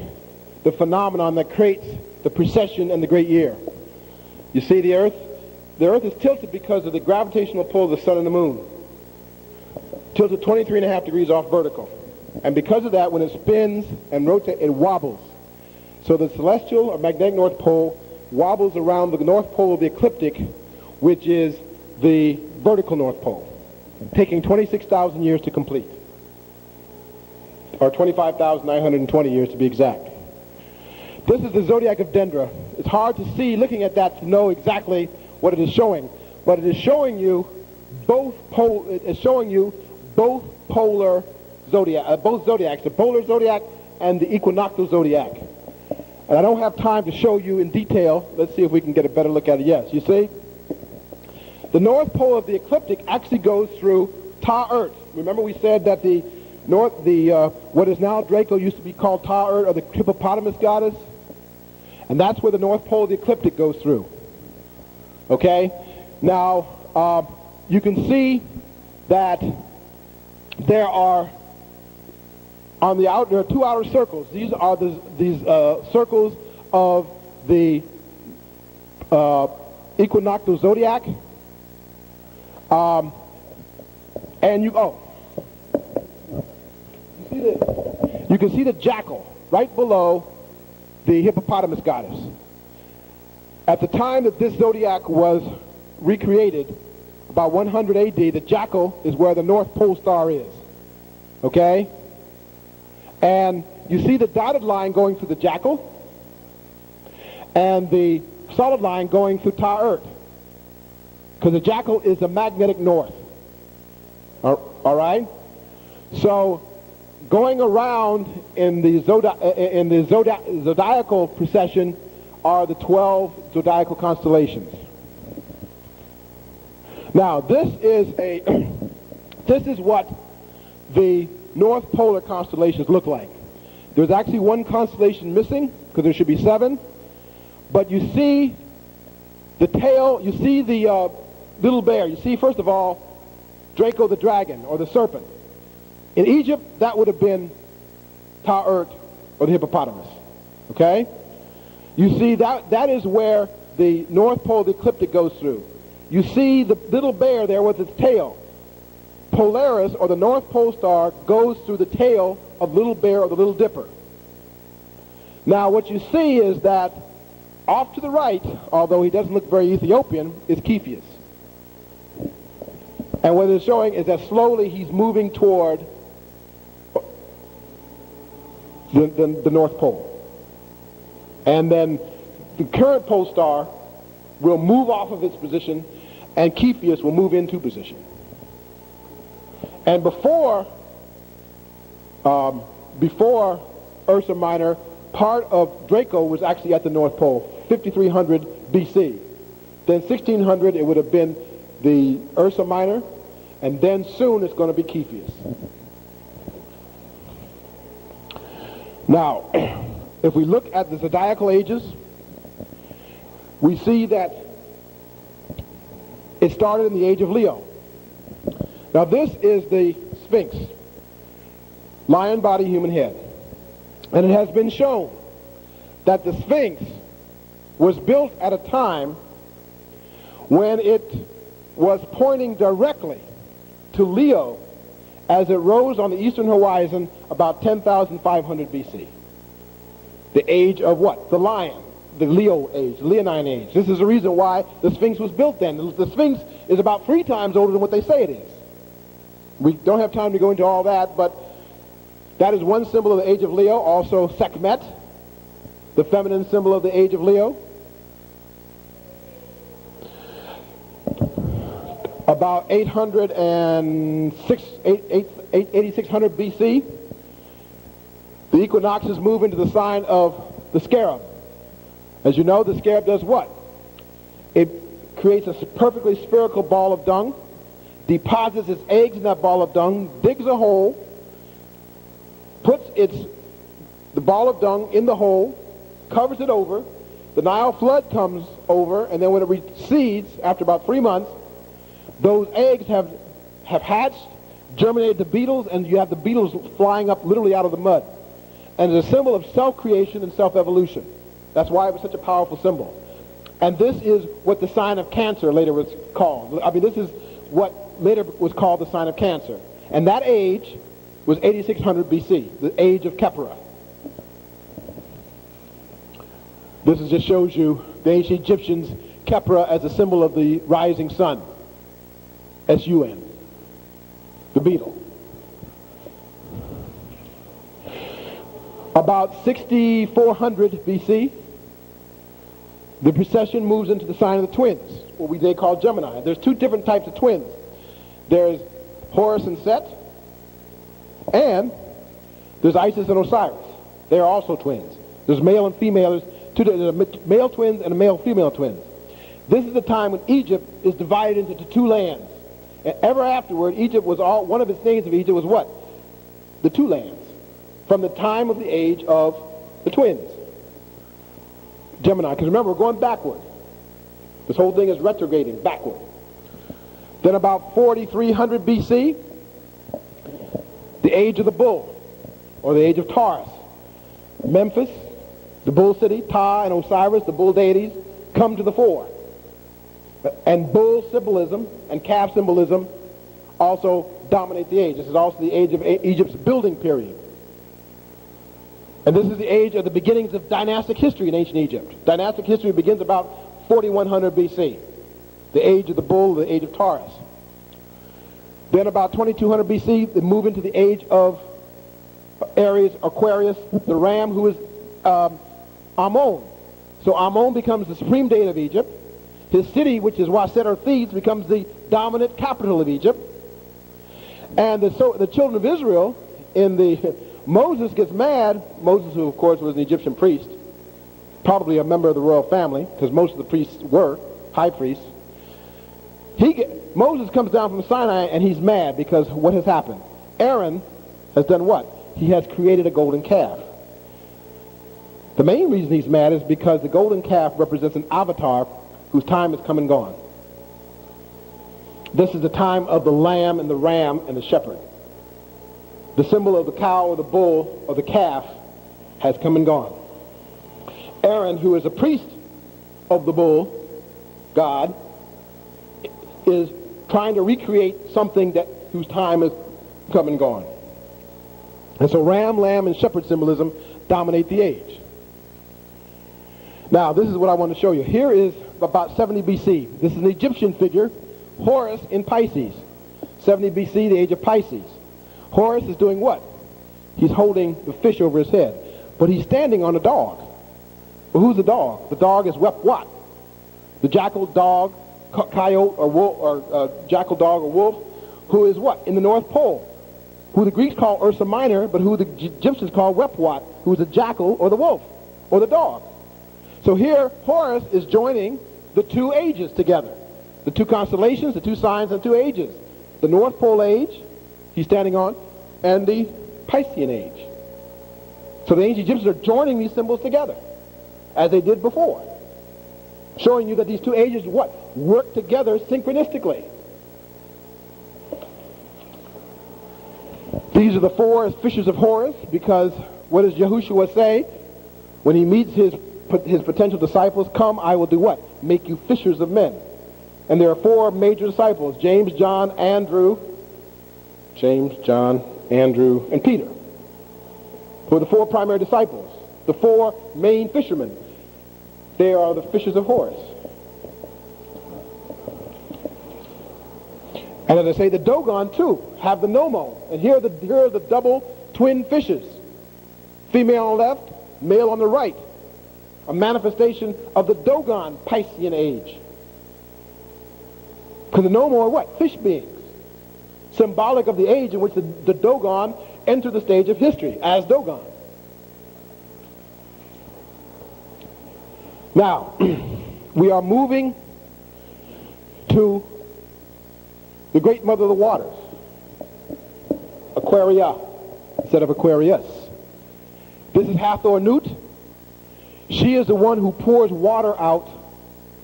the phenomenon that creates the precession and the great year. You see the Earth? The Earth is tilted because of the gravitational pull of the sun and the moon. Tilted 23.5 degrees off vertical. And because of that, when it spins and rotates, it wobbles. So the celestial or magnetic North Pole wobbles around the North Pole of the ecliptic, which is the vertical North Pole, taking 26,000 years to complete, or 25,920 years to be exact. This is the zodiac of Dendra. It's hard to see looking at that to know exactly what it is showing, but it is showing you both polar zodiac, both zodiacs, the polar zodiac and the equinoctial zodiac. And I don't have time to show you in detail. Let's see if we can get a better look at it. Yes, you see? The North Pole of the ecliptic actually goes through Ta-Urt. Remember we said that what is now Draco used to be called Ta-Urt, or the hippopotamus goddess? And that's where the North Pole of the ecliptic goes through. Okay? Now, you can see that there are two outer circles. These are these circles of the equinoctial zodiac. And you can see the jackal right below the hippopotamus goddess. At the time that this zodiac was recreated, about 100 AD, the jackal is where the North Pole star is. Okay? And you see the dotted line going through the jackal and the solid line going through Ta-Urt, because the jackal is the magnetic north. All right? So going around in the zodiacal precession are the 12 zodiacal constellations. Now, this is what the North Polar constellations look like. There's actually one constellation missing, because there should be 7. But you see the tail, you see the little bear. You see, first of all, Draco the dragon, or the serpent. In Egypt, that would have been Ta'urt, or the hippopotamus. Okay? You see, that is where the North Pole of the ecliptic goes through. You see the little bear there with its tail. Polaris, or the North Pole star, goes through the tail of Little Bear or the Little Dipper. Now, what you see is that off to the right, although he doesn't look very Ethiopian, is Cepheus. And what it's showing is that slowly he's moving toward the North Pole. And then the current pole star will move off of its position, and Cepheus will move into position. And before Ursa Minor, part of Draco was actually at the North Pole, 5300 BC. Then 1600, it would have been the Ursa Minor, and then soon it's going to be Cepheus. Now, if we look at the zodiacal ages, we see that it started in the age of Leo. Now, this is the Sphinx, lion body, human head. And it has been shown that the Sphinx was built at a time when it was pointing directly to Leo as it rose on the eastern horizon about 10,500 BC. The age of what? The lion, the Leo age, the Leonine age. This is the reason why the Sphinx was built then. The Sphinx is about 3 times older than what they say it is. We don't have time to go into all that, but that is one symbol of the age of Leo. Also Sekhmet, the feminine symbol of the age of Leo. About 8600 BC, the equinoxes move into the sign of the scarab. As you know, the scarab does what? It creates a perfectly spherical ball of dung, deposits its eggs in that ball of dung, digs a hole, puts the ball of dung in the hole, covers it over. The Nile flood comes over, and then when it recedes after about 3 months, those eggs have hatched, germinated the beetles, and you have the beetles flying up literally out of the mud. And it's a symbol of self-creation and self-evolution. That's why it was such a powerful symbol. And this is what the sign of Cancer later was called. I mean, this is what later was called the sign of Cancer. And that age was 8600 BC, the age of Khepra. This just shows you the ancient Egyptians, Khepra as a symbol of the rising sun. S-U-N, the beetle. About 6400 BC, the precession moves into the sign of the twins, what they call Gemini. There's 2 different types of twins. There's Horus and Set, and there's Isis and Osiris. They are also twins. There's male and female. There's male twins and male-female twins. This is the time when Egypt is divided into 2 lands. And ever afterward, Egypt was one of its names of Egypt was what? The 2 lands. From the time of the age of the twins. Gemini. Because remember, we're going backward. This whole thing is retrograding backward. Then about 4300 BC, the age of the bull, or the age of Taurus. Memphis, the bull city, Ptah and Osiris, the bull deities, come to the fore. And bull symbolism and calf symbolism also dominate the age. This is also the age of Egypt's building period. And this is the age of the beginnings of dynastic history in ancient Egypt. Dynastic history begins about 4100 BC, the age of the bull, the age of Taurus. Then about 2200 BC, they move into the age of Aries, Aquarius, the ram, who is Ammon. So Ammon becomes the supreme deity of Egypt. His city, which is Waset or Thebes, becomes the dominant capital of Egypt. And the children of Israel, Moses gets mad. Moses, who of course was an Egyptian priest, probably a member of the royal family, because most of the priests were high priests. Moses comes down from Sinai and he's mad because what has happened? Aaron has done what? He has created a golden calf. The main reason he's mad is because the golden calf represents an avatar whose time has come and gone. This is the time of the lamb and the ram and the shepherd. The symbol of the cow or the bull or the calf has come and gone. Aaron, who is a priest of the bull, God, is trying to recreate something whose time has come and gone. And so ram, lamb, and shepherd symbolism dominate the age. Now, this is what I want to show you. Here is about 70 BC. This is an Egyptian figure, Horus in Pisces. 70 BC, the age of Pisces. Horus is doing what? He's holding the fish over his head. But he's standing on a dog. Well, who's the dog? The dog is Wep-Wat. The jackal, dog, coyote, or wolf, or jackal, dog, or wolf, who is what? In the North Pole. Who the Greeks call Ursa Minor, but who the Egyptians call Wep-Wat, who is the jackal or the wolf or the dog. So here, Horus is joining the two ages together. The two constellations, the two signs, and two ages. The North Pole age, he's standing on, and the Piscean age. So the ancient Egyptians are joining these symbols together, as they did before. Showing you that these two ages, what? Work together synchronistically. These are the four fishers of Horus, because what does Yahushua say when he meets his potential disciples? Come, I will do what? Make you fishers of men. And there are four major disciples, James, John, Andrew, and Peter, who are the four primary disciples, the four main fishermen. They are the fishers of Horus. And as I say, the Dogon, too, have the Nomo. And here are the double twin fishes. Female on the left, male on the right. A manifestation of the Dogon Piscean age. Because the Nomo are what? Fish beings. Symbolic of the age in which the Dogon enter the stage of history as Dogon. Now, we are moving to the great mother of the waters, Aquaria, instead of Aquarius. This is Hathor Nut. She is the one who pours water out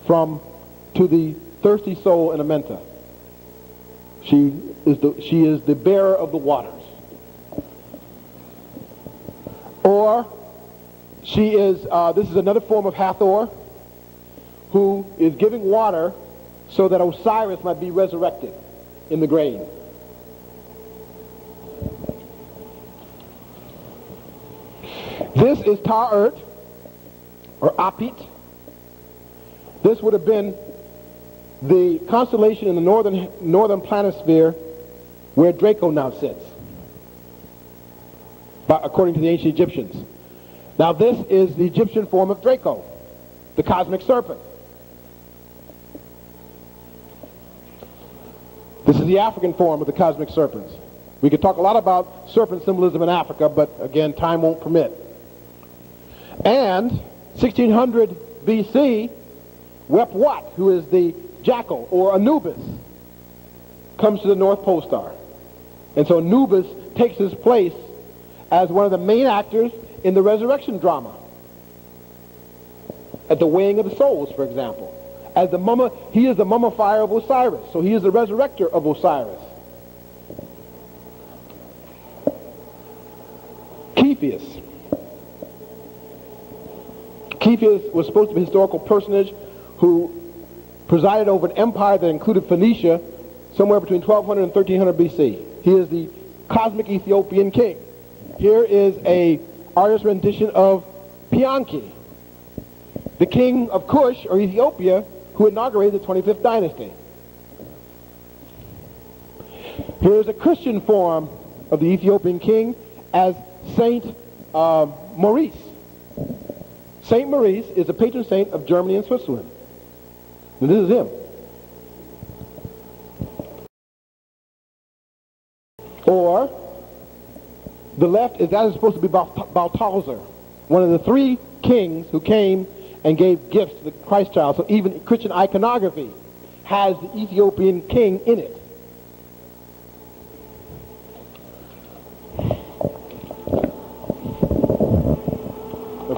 to the thirsty soul in Amenta. She is the bearer of the waters. Or she is, this is another form of Hathor, who is giving water so that Osiris might be resurrected in the grain. This is Ta'ert, or Apit. This would have been the constellation in the northern planisphere where Draco now sits, according to the ancient Egyptians. Now this is the Egyptian form of Draco, the cosmic serpent. This is the African form of the cosmic serpents. We could talk a lot about serpent symbolism in Africa, but again, time won't permit. And 1600 BC, Wep-Wat, who is the jackal or Anubis, comes to the North Pole Star. And so Anubis takes his place as one of the main actors in the resurrection drama. At the weighing of the souls, for example. He is the mummifier of Osiris, so he is the resurrector of Osiris. Cepheus. Cepheus was supposed to be a historical personage who presided over an empire that included Phoenicia somewhere between 1200 and 1300 BC. He is the cosmic Ethiopian king. Here is an artist's rendition of Pianki, the king of Kush, or Ethiopia, who inaugurated the 25th dynasty. Here is a Christian form of the Ethiopian king as Saint Maurice. Saint Maurice is the patron saint of Germany and Switzerland. And this is him. Or the left is supposed to be Balthazar, one of the three kings who came and gave gifts to the Christ child. So even Christian iconography has the Ethiopian king in it.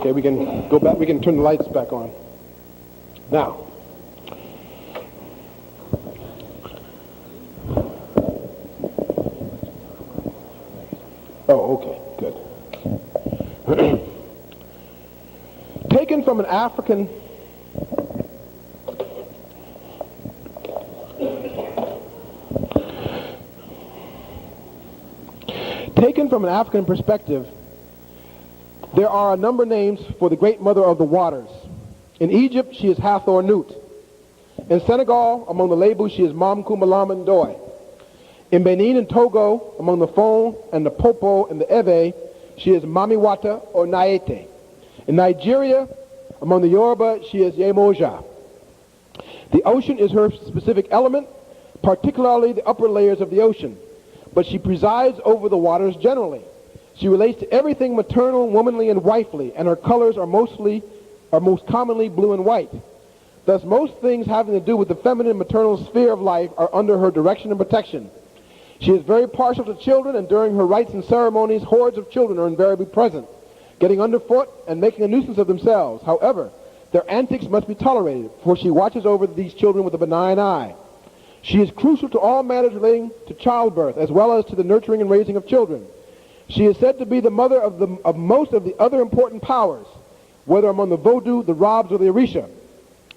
Okay, we can go back. We can turn the lights back on. Now. Oh, okay, good. Taken from an African perspective, there are a number of names for the great mother of the waters. In Egypt, she is Hathor Nut. In Senegal, among the Lebu, she is Mam Kumalam and Doi. In Benin and Togo, among the Fon and the Popo and the Ewe, she is Mamiwata or Naete. In Nigeria, among the Yoruba, she is Yemoja. The ocean is her specific element, particularly the upper layers of the ocean, but she presides over the waters generally. She relates to everything maternal, womanly, and wifely, and her colors are most commonly blue and white. Thus, most things having to do with the feminine maternal sphere of life are under her direction and protection. She is very partial to children, and during her rites and ceremonies, hordes of children are invariably present, getting underfoot and making a nuisance of themselves. However, their antics must be tolerated, for she watches over these children with a benign eye. She is crucial to all matters relating to childbirth, as well as to the nurturing and raising of children. She is said to be the mother of most of the other important powers, whether among the Vodou, the Robs, or the Orisha,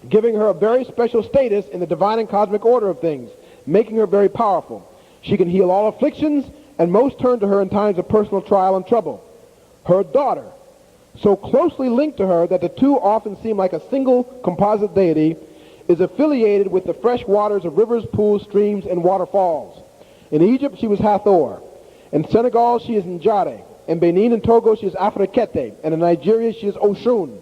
giving her a very special status in the divine and cosmic order of things, making her very powerful. She can heal all afflictions, and most turn to her in times of personal trial and trouble. Her daughter, so closely linked to her that the two often seem like a single composite deity, is affiliated with the fresh waters of rivers, pools, streams, and waterfalls. In Egypt, she was Hathor. In Senegal, she is Njare. In Benin and Togo, she is Afrekete. And in Nigeria, she is Oshun.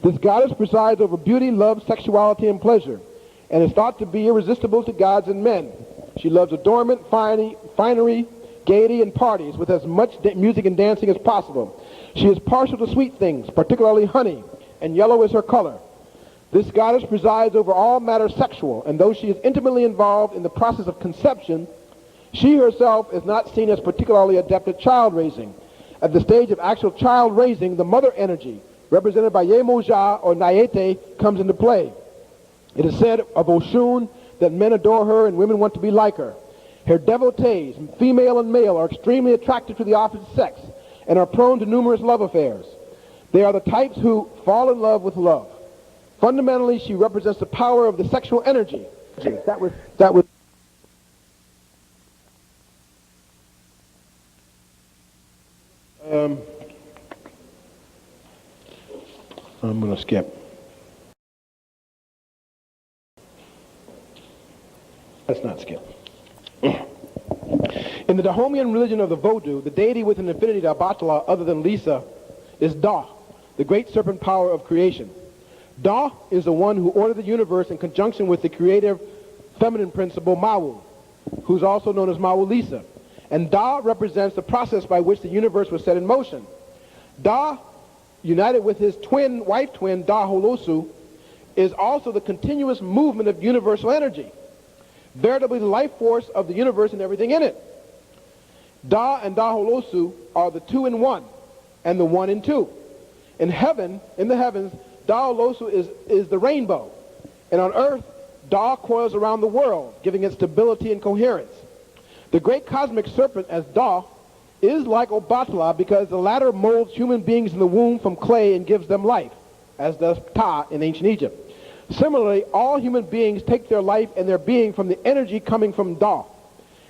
This goddess presides over beauty, love, sexuality, and pleasure, and is thought to be irresistible to gods and men. She loves adornment, finery, gaiety, and parties with as much music and dancing as possible. She is partial to sweet things, particularly honey, and yellow is her color. This goddess presides over all matters sexual, and though she is intimately involved in the process of conception, she herself is not seen as particularly adept at child raising. At the stage of actual child raising, the mother energy, represented by Yemoja or Naete, comes into play. It is said of Oshun that men adore her and women want to be like her. Her devotees, female and male, are extremely attracted to the opposite sex and are prone to numerous love affairs. They are the types who fall in love with love. Fundamentally, she represents the power of the sexual energy. That was I'm going to skip. Let's not skip. In the Dahomean religion of the Vodou, the deity with an affinity to Obatala other than Lisa is Da, the great serpent power of creation. Da is the one who ordered the universe in conjunction with the creative feminine principle Mawu, who's also known as Mawu Lisa. And Da represents the process by which the universe was set in motion. Da, united with his wife twin, Da Holosu, is also the continuous movement of universal energy, veritably the life force of the universe and everything in it. Da and Da Holosu are the two in one, and the one in two. In heaven, in the heavens, Da Holosu is the rainbow, and on earth, Da coils around the world, giving it stability and coherence. The great cosmic serpent, as Da, is like Obatala because the latter molds human beings in the womb from clay and gives them life, as does Ta in ancient Egypt. Similarly, all human beings take their life and their being from the energy coming from Da.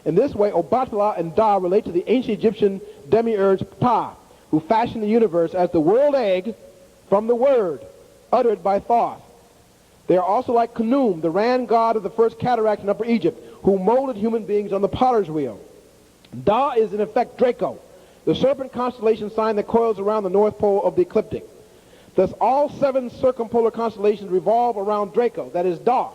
In this way, Obatala and Da relate to the ancient Egyptian demiurge Ta, who fashioned the universe as the world egg from the word, uttered by Thoth. They are also like Khnum, the Ran god of the first cataract in Upper Egypt, who molded human beings on the potter's wheel. Da is in effect Draco, the serpent constellation sign that coils around the north pole of the ecliptic. Thus all 7 circumpolar constellations revolve around Draco, that is Da.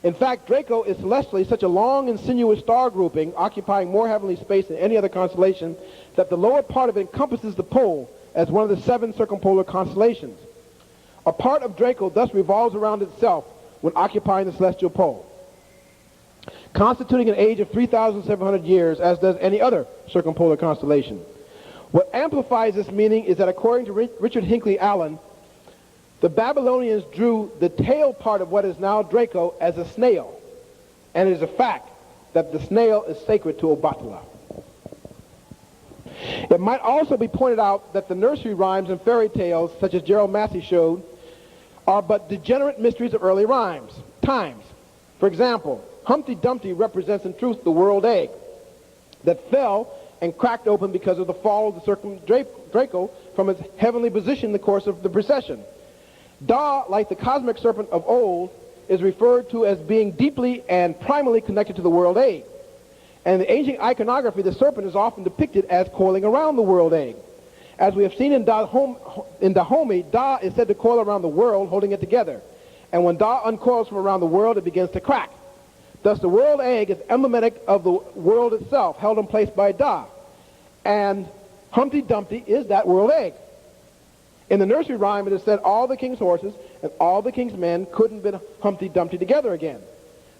In fact, Draco is celestially such a long and sinuous star grouping, occupying more heavenly space than any other constellation, that the lower part of it encompasses the pole as one of the 7 circumpolar constellations. A part of Draco thus revolves around itself when occupying the celestial pole, constituting an age of 3,700 years, as does any other circumpolar constellation. What amplifies this meaning is that according to Richard Hinckley Allen, the Babylonians drew the tail part of what is now Draco as a snail, and it is a fact that the snail is sacred to Obatala. It might also be pointed out that the nursery rhymes and fairy tales, such as Gerald Massey showed, are but degenerate mysteries of early times. For example, Humpty Dumpty represents in truth the world egg that fell and cracked open because of the fall of the serpent Draco from its heavenly position in the course of the procession. Da, like the cosmic serpent of old, is referred to as being deeply and primally connected to the world egg. And in the ancient iconography, the serpent is often depicted as coiling around the world egg. As we have seen in Dahomey, Da is said to coil around the world, holding it together. And when Da uncoils from around the world, it begins to crack. Thus, the world egg is emblematic of the world itself, held in place by Da. And Humpty Dumpty is that world egg. In the nursery rhyme, it is said all the king's horses and all the king's men couldn't be Humpty Dumpty together again.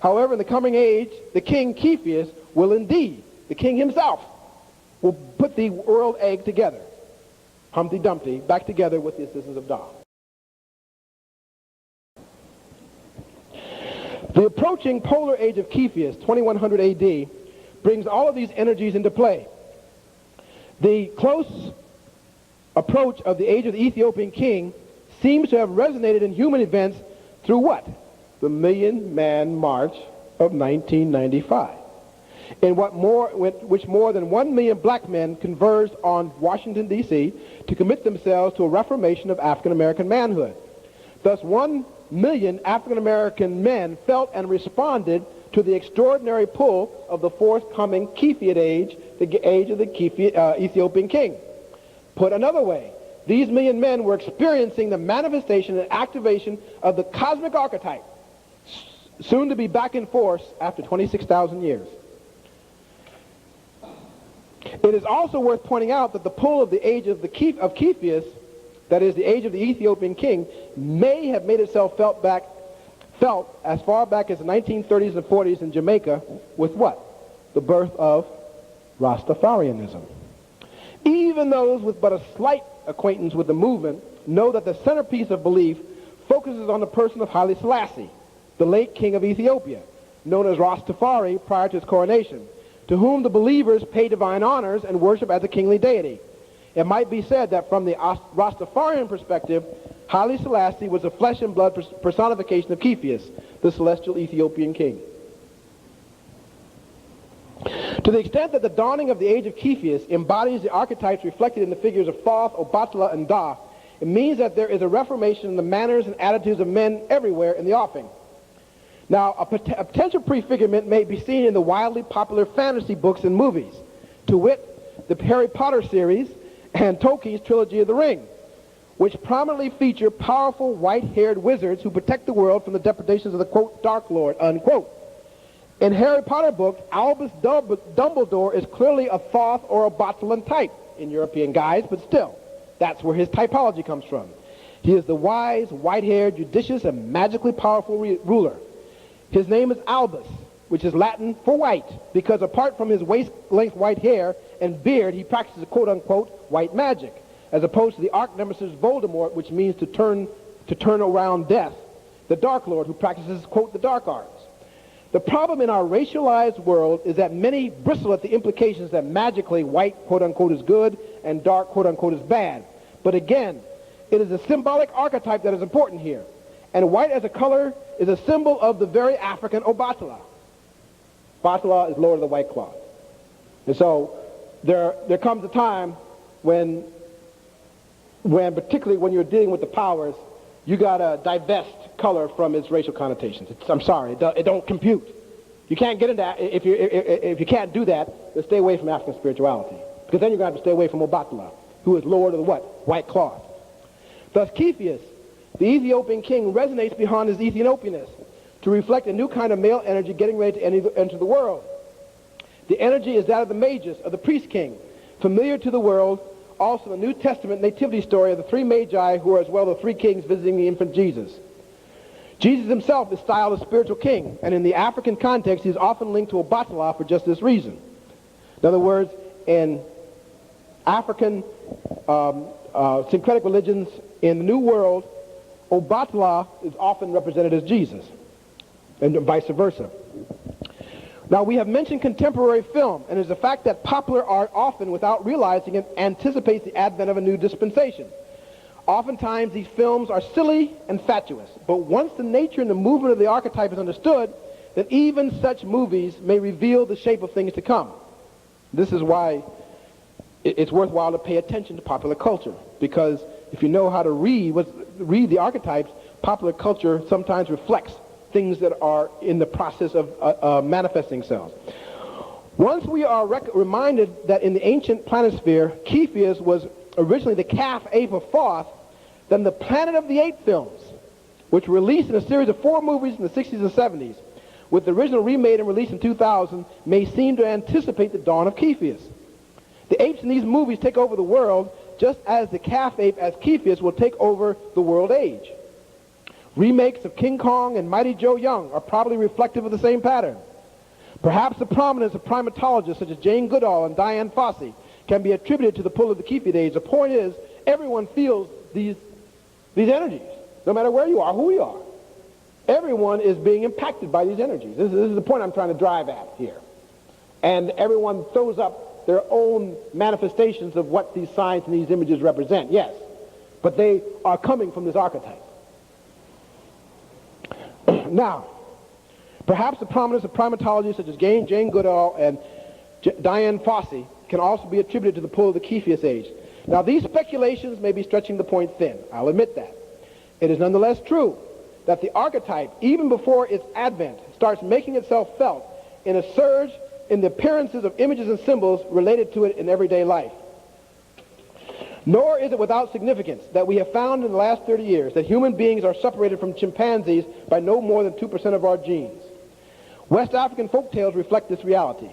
However, in the coming age, the king Cepheus will indeed, the king himself, will put the world egg together, Humpty Dumpty, back together with the assistance of Da. The approaching polar age of Cepheus, 2100 AD, brings all of these energies into play. The close approach of the age of the Ethiopian King seems to have resonated in human events through what? The Million-Man March of 1995, in which more than 1 million black men converged on Washington, D.C. to commit themselves to a reformation of African-American manhood. Thus, 1 million African-American men felt and responded to the extraordinary pull of the forthcoming Cepheid age, the age of the Ethiopian King. Put another way, these million men were experiencing the manifestation and activation of the cosmic archetype, soon to be back in force after 26,000 years. It is also worth pointing out that the pull of the age of Cepheus, that is the age of the Ethiopian King, may have made itself felt as far back as the 1930s and 40s in Jamaica with what? The birth of Rastafarianism. Even those with but a slight acquaintance with the movement know that the centerpiece of belief focuses on the person of Haile Selassie, the late king of Ethiopia, known as Rastafari prior to his coronation, to whom the believers pay divine honors and worship as a kingly deity. It might be said that from the Rastafarian perspective, Haile Selassie was a flesh and blood personification of Cepheus, the celestial Ethiopian king. To the extent that the dawning of the age of Cepheus embodies the archetypes reflected in the figures of Thoth, Obatala, and Da, it means that there is a reformation in the manners and attitudes of men everywhere in the offing. Now, a potential prefigurement may be seen in the wildly popular fantasy books and movies, to wit, the Harry Potter series and Tolkien's Trilogy of the Ring, which prominently feature powerful white-haired wizards who protect the world from the depredations of the, quote, Dark Lord, unquote. In Harry Potter books, Albus Dumbledore is clearly a Thoth or a Batalan type in European guise, but still, that's where his typology comes from. He is the wise, white-haired, judicious, and magically powerful ruler. His name is Albus, which is Latin for white, because apart from his waist-length white hair and beard, he practices quote-unquote white magic, as opposed to the arch-nemesis Voldemort, which means to turn around death, the Dark Lord, who practices, quote, the dark arts. The problem in our racialized world is that many bristle at the implications that magically white, quote-unquote, is good and dark, quote-unquote, is bad. But again, it is a symbolic archetype that is important here. And white as a color is a symbol of the very African Obatala. Obatala is Lord of the White Cloth. And so there comes a time when particularly when you're dealing with the powers, you got to divest color from its racial connotations. I'm sorry, it don't compute. You can't get into that. If you can't do that, then stay away from African spirituality. Because then you're going to have to stay away from Obatala, who is Lord of the what? White cloth. Thus, Cepheus, the Ethiopian king, resonates behind his Ethiopianness to reflect a new kind of male energy getting ready to enter the world. The energy is that of the Magus, of the priest king, familiar to the world, also the New Testament nativity story of the three Magi who are as well the three kings visiting the infant Jesus. Jesus himself is styled as spiritual king, and in the African context, he is often linked to Obatala for just this reason. In other words, in African syncretic religions in the New World, Obatala is often represented as Jesus, and vice versa. Now, we have mentioned contemporary film, and it's a fact that popular art often, without realizing it, anticipates the advent of a new dispensation. Oftentimes, these films are silly and fatuous, but once the nature and the movement of the archetype is understood, then even such movies may reveal the shape of things to come. This is why it's worthwhile to pay attention to popular culture, because if you know how to read the archetypes, popular culture sometimes reflects things that are in the process of manifesting themselves. Once we are reminded that in the ancient planisphere, Cepheus was originally the calf ape of Thoth, then the Planet of the Apes films, which were released in a series of 4 movies in the 60s and 70s, with the original remade and released in 2000, may seem to anticipate the dawn of Cepheus. The apes in these movies take over the world, just as the calf ape as Cepheus will take over the world age. Remakes of King Kong and Mighty Joe Young are probably reflective of the same pattern. Perhaps the prominence of primatologists such as Jane Goodall and Diane Fossey can be attributed to the pull of the Cepheid age. The point is, everyone feels these energies, no matter where you are, who you are. Everyone is being impacted by these energies. This is the point I'm trying to drive at here. And everyone throws up their own manifestations of what these signs and these images represent, yes. But they are coming from this archetype. Now, perhaps the prominence of primatologists such as Jane Goodall and Diane Fossey can also be attributed to the pull of the Cepheus age. Now, these speculations may be stretching the point thin. I'll admit that. It is nonetheless true that the archetype, even before its advent, starts making itself felt in a surge in the appearances of images and symbols related to it in everyday life. Nor is it without significance that we have found in the last 30 years that human beings are separated from chimpanzees by no more than 2% of our genes. West African folk tales reflect this reality.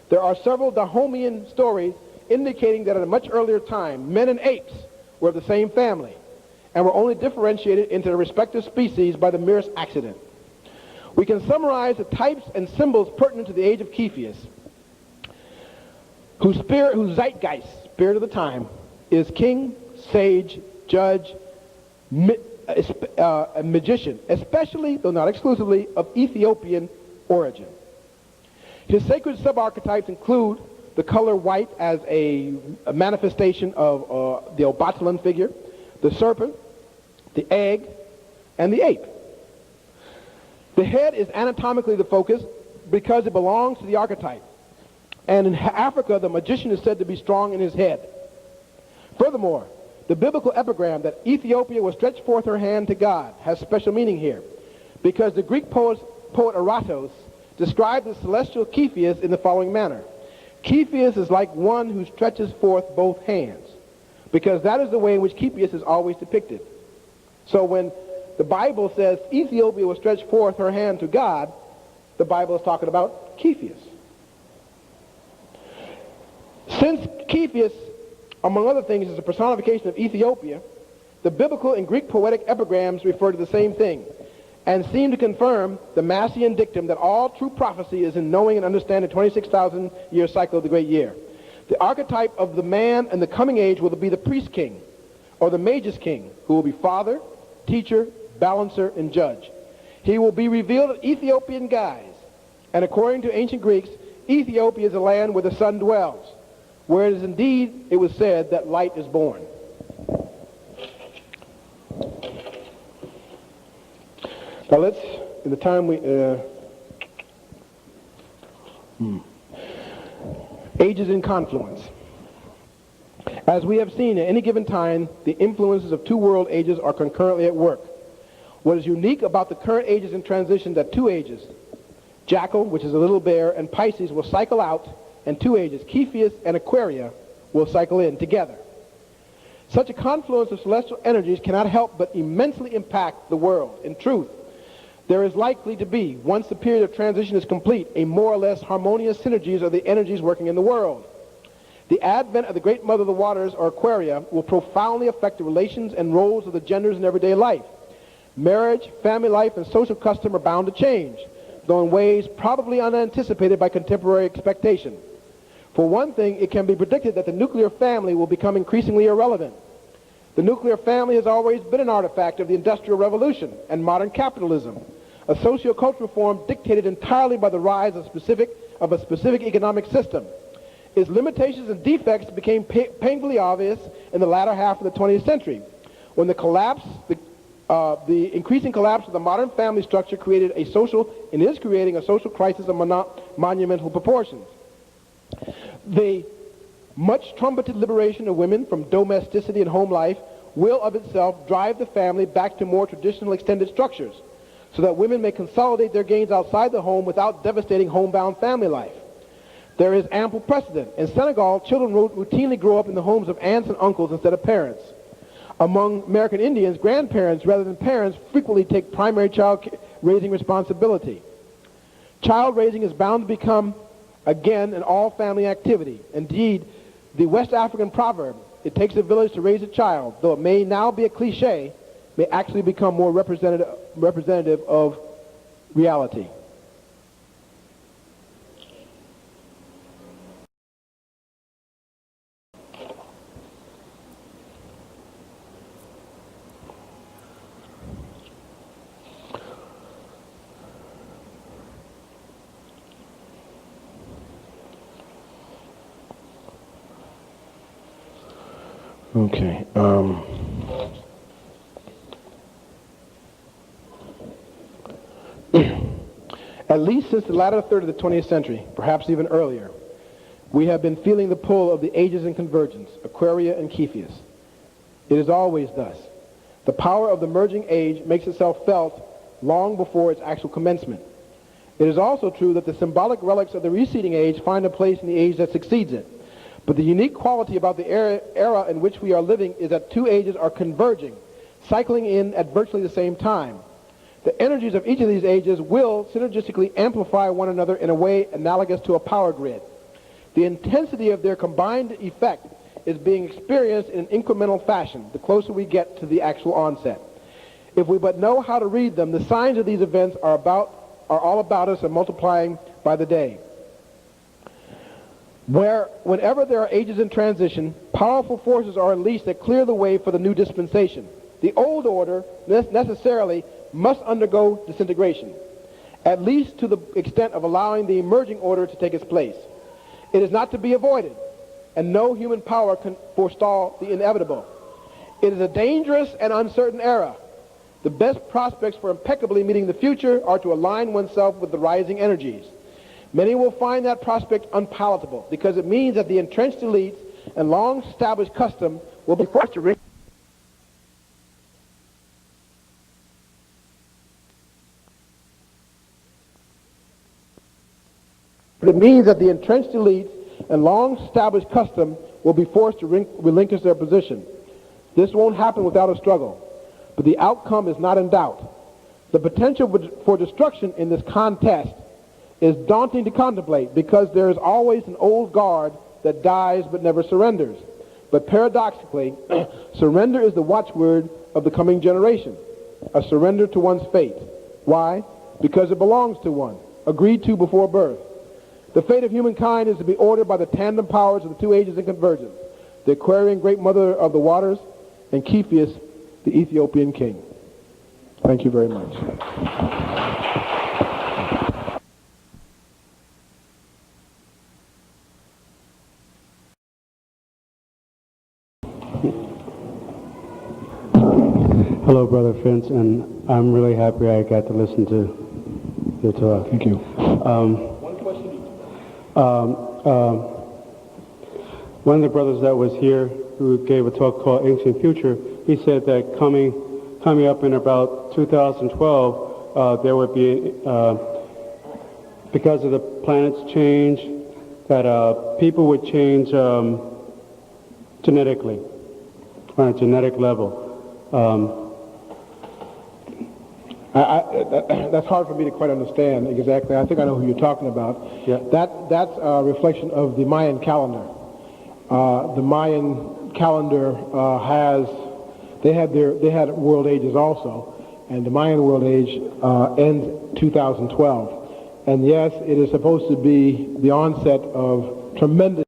There are several Dahomean stories indicating that at a much earlier time, men and apes were of the same family and were only differentiated into their respective species by the merest accident. We can summarize the types and symbols pertinent to the age of Cepheus, whose zeitgeist, spirit of the time, is king, sage, judge, a magician, especially, though not exclusively, of Ethiopian origin. His sacred subarchetypes include the color white as a manifestation of the Obatalan figure, the serpent, the egg, and the ape. The head is anatomically the focus because it belongs to the archetype. And in Africa, the magician is said to be strong in his head. Furthermore, the biblical epigram that Ethiopia will stretch forth her hand to God has special meaning here, because the Greek poet Eratos described the celestial Cepheus in the following manner. Cepheus is like one who stretches forth both hands, because that is the way in which Cepheus is always depicted. So when the Bible says Ethiopia will stretch forth her hand to God, the Bible is talking about Cepheus. Since Cepheus, among other things, is a personification of Ethiopia, the biblical and Greek poetic epigrams refer to the same thing and seem to confirm the Massian dictum that all true prophecy is in knowing and understanding the 26,000-year cycle of the great year. The archetype of the man in the coming age will be the priest king, or the magus king, who will be father, teacher, balancer, and judge. He will be revealed in Ethiopian guise, and according to ancient Greeks, Ethiopia is a land where the sun dwells, where it is indeed, it was said, that light is born. Now let's, in the time we, ages in confluence. As we have seen, at any given time, the influences of 2 world ages are concurrently at work. What is unique about the current ages in transition that 2 ages, Jackal, which is a little bear, and Pisces will cycle out, and 2 ages, Cepheus and Aquaria, will cycle in together. Such a confluence of celestial energies cannot help but immensely impact the world. In truth, there is likely to be, once the period of transition is complete, a more or less harmonious synergies of the energies working in the world. The advent of the great mother of the waters, or Aquaria, will profoundly affect the relations and roles of the genders in everyday life. Marriage, family life, and social custom are bound to change, though in ways probably unanticipated by contemporary expectation. For one thing, it can be predicted that the nuclear family will become increasingly irrelevant. The nuclear family has always been an artifact of the Industrial Revolution and modern capitalism, a socio-cultural form dictated entirely by the rise of a specific economic system. Its limitations and defects became painfully obvious in the latter half of the 20th century, when the increasing collapse of the modern family structure is creating a social crisis of monumental proportions. The much trumpeted liberation of women from domesticity and home life will of itself drive the family back to more traditional extended structures, so that women may consolidate their gains outside the home without devastating homebound family life. There is ample precedent. In Senegal, children routinely grow up in the homes of aunts and uncles instead of parents. Among American Indians, grandparents rather than parents frequently take primary child raising responsibility. Child raising is bound to become, again, an all-family activity. Indeed, the West African proverb, "It takes a village to raise a child," though it may now be a cliche, may actually become more representative of reality. Okay. At least since the latter third of the 20th century, perhaps even earlier, we have been feeling the pull of the ages in convergence, Aquaria and Cepheus. It is always thus. The power of the merging age makes itself felt long before its actual commencement. It is also true that the symbolic relics of the receding age find a place in the age that succeeds it. But the unique quality about the era in which we are living is that two ages are converging, cycling in at virtually the same time. The energies of each of these ages will synergistically amplify one another in a way analogous to a power grid. The intensity of their combined effect is being experienced in an incremental fashion the closer we get to the actual onset. If we but know how to read them, the signs of these events are all about us and multiplying by the day. Whenever there are ages in transition, powerful forces are unleashed that clear the way for the new dispensation. The old order necessarily must undergo disintegration, at least to the extent of allowing the emerging order to take its place. It is not to be avoided, and no human power can forestall the inevitable. It is a dangerous and uncertain era. The best prospects for impeccably meeting the future are to align oneself with the rising energies. Many will find that prospect unpalatable because it means that the entrenched elites and long-established custom will be forced to relinquish their position. This won't happen without a struggle, but the outcome is not in doubt. The potential for destruction in this contest is daunting to contemplate because there is always an old guard that dies but never surrenders. But paradoxically, surrender is the watchword of the coming generation, a surrender to one's fate. Why? Because it belongs to one, agreed to before birth. The fate of humankind is to be ordered by the tandem powers of the two ages in convergence, the Aquarian great mother of the waters, and Cepheus, the Ethiopian king. Thank you very much. Hello, Brother Finch, and I'm really happy I got to listen to your talk. Thank you. One question each. One of the brothers that was here who gave a talk called Ancient Future, he said that coming up in about 2012, there would be, because of the planet's change, that people would change genetically, on a genetic level. That's hard for me to quite understand exactly. I think I know who you're talking about. Yeah. That's a reflection of the Mayan calendar. The Mayan calendar they had world ages also, and the Mayan world age ends 2012. And yes, it is supposed to be the onset of tremendous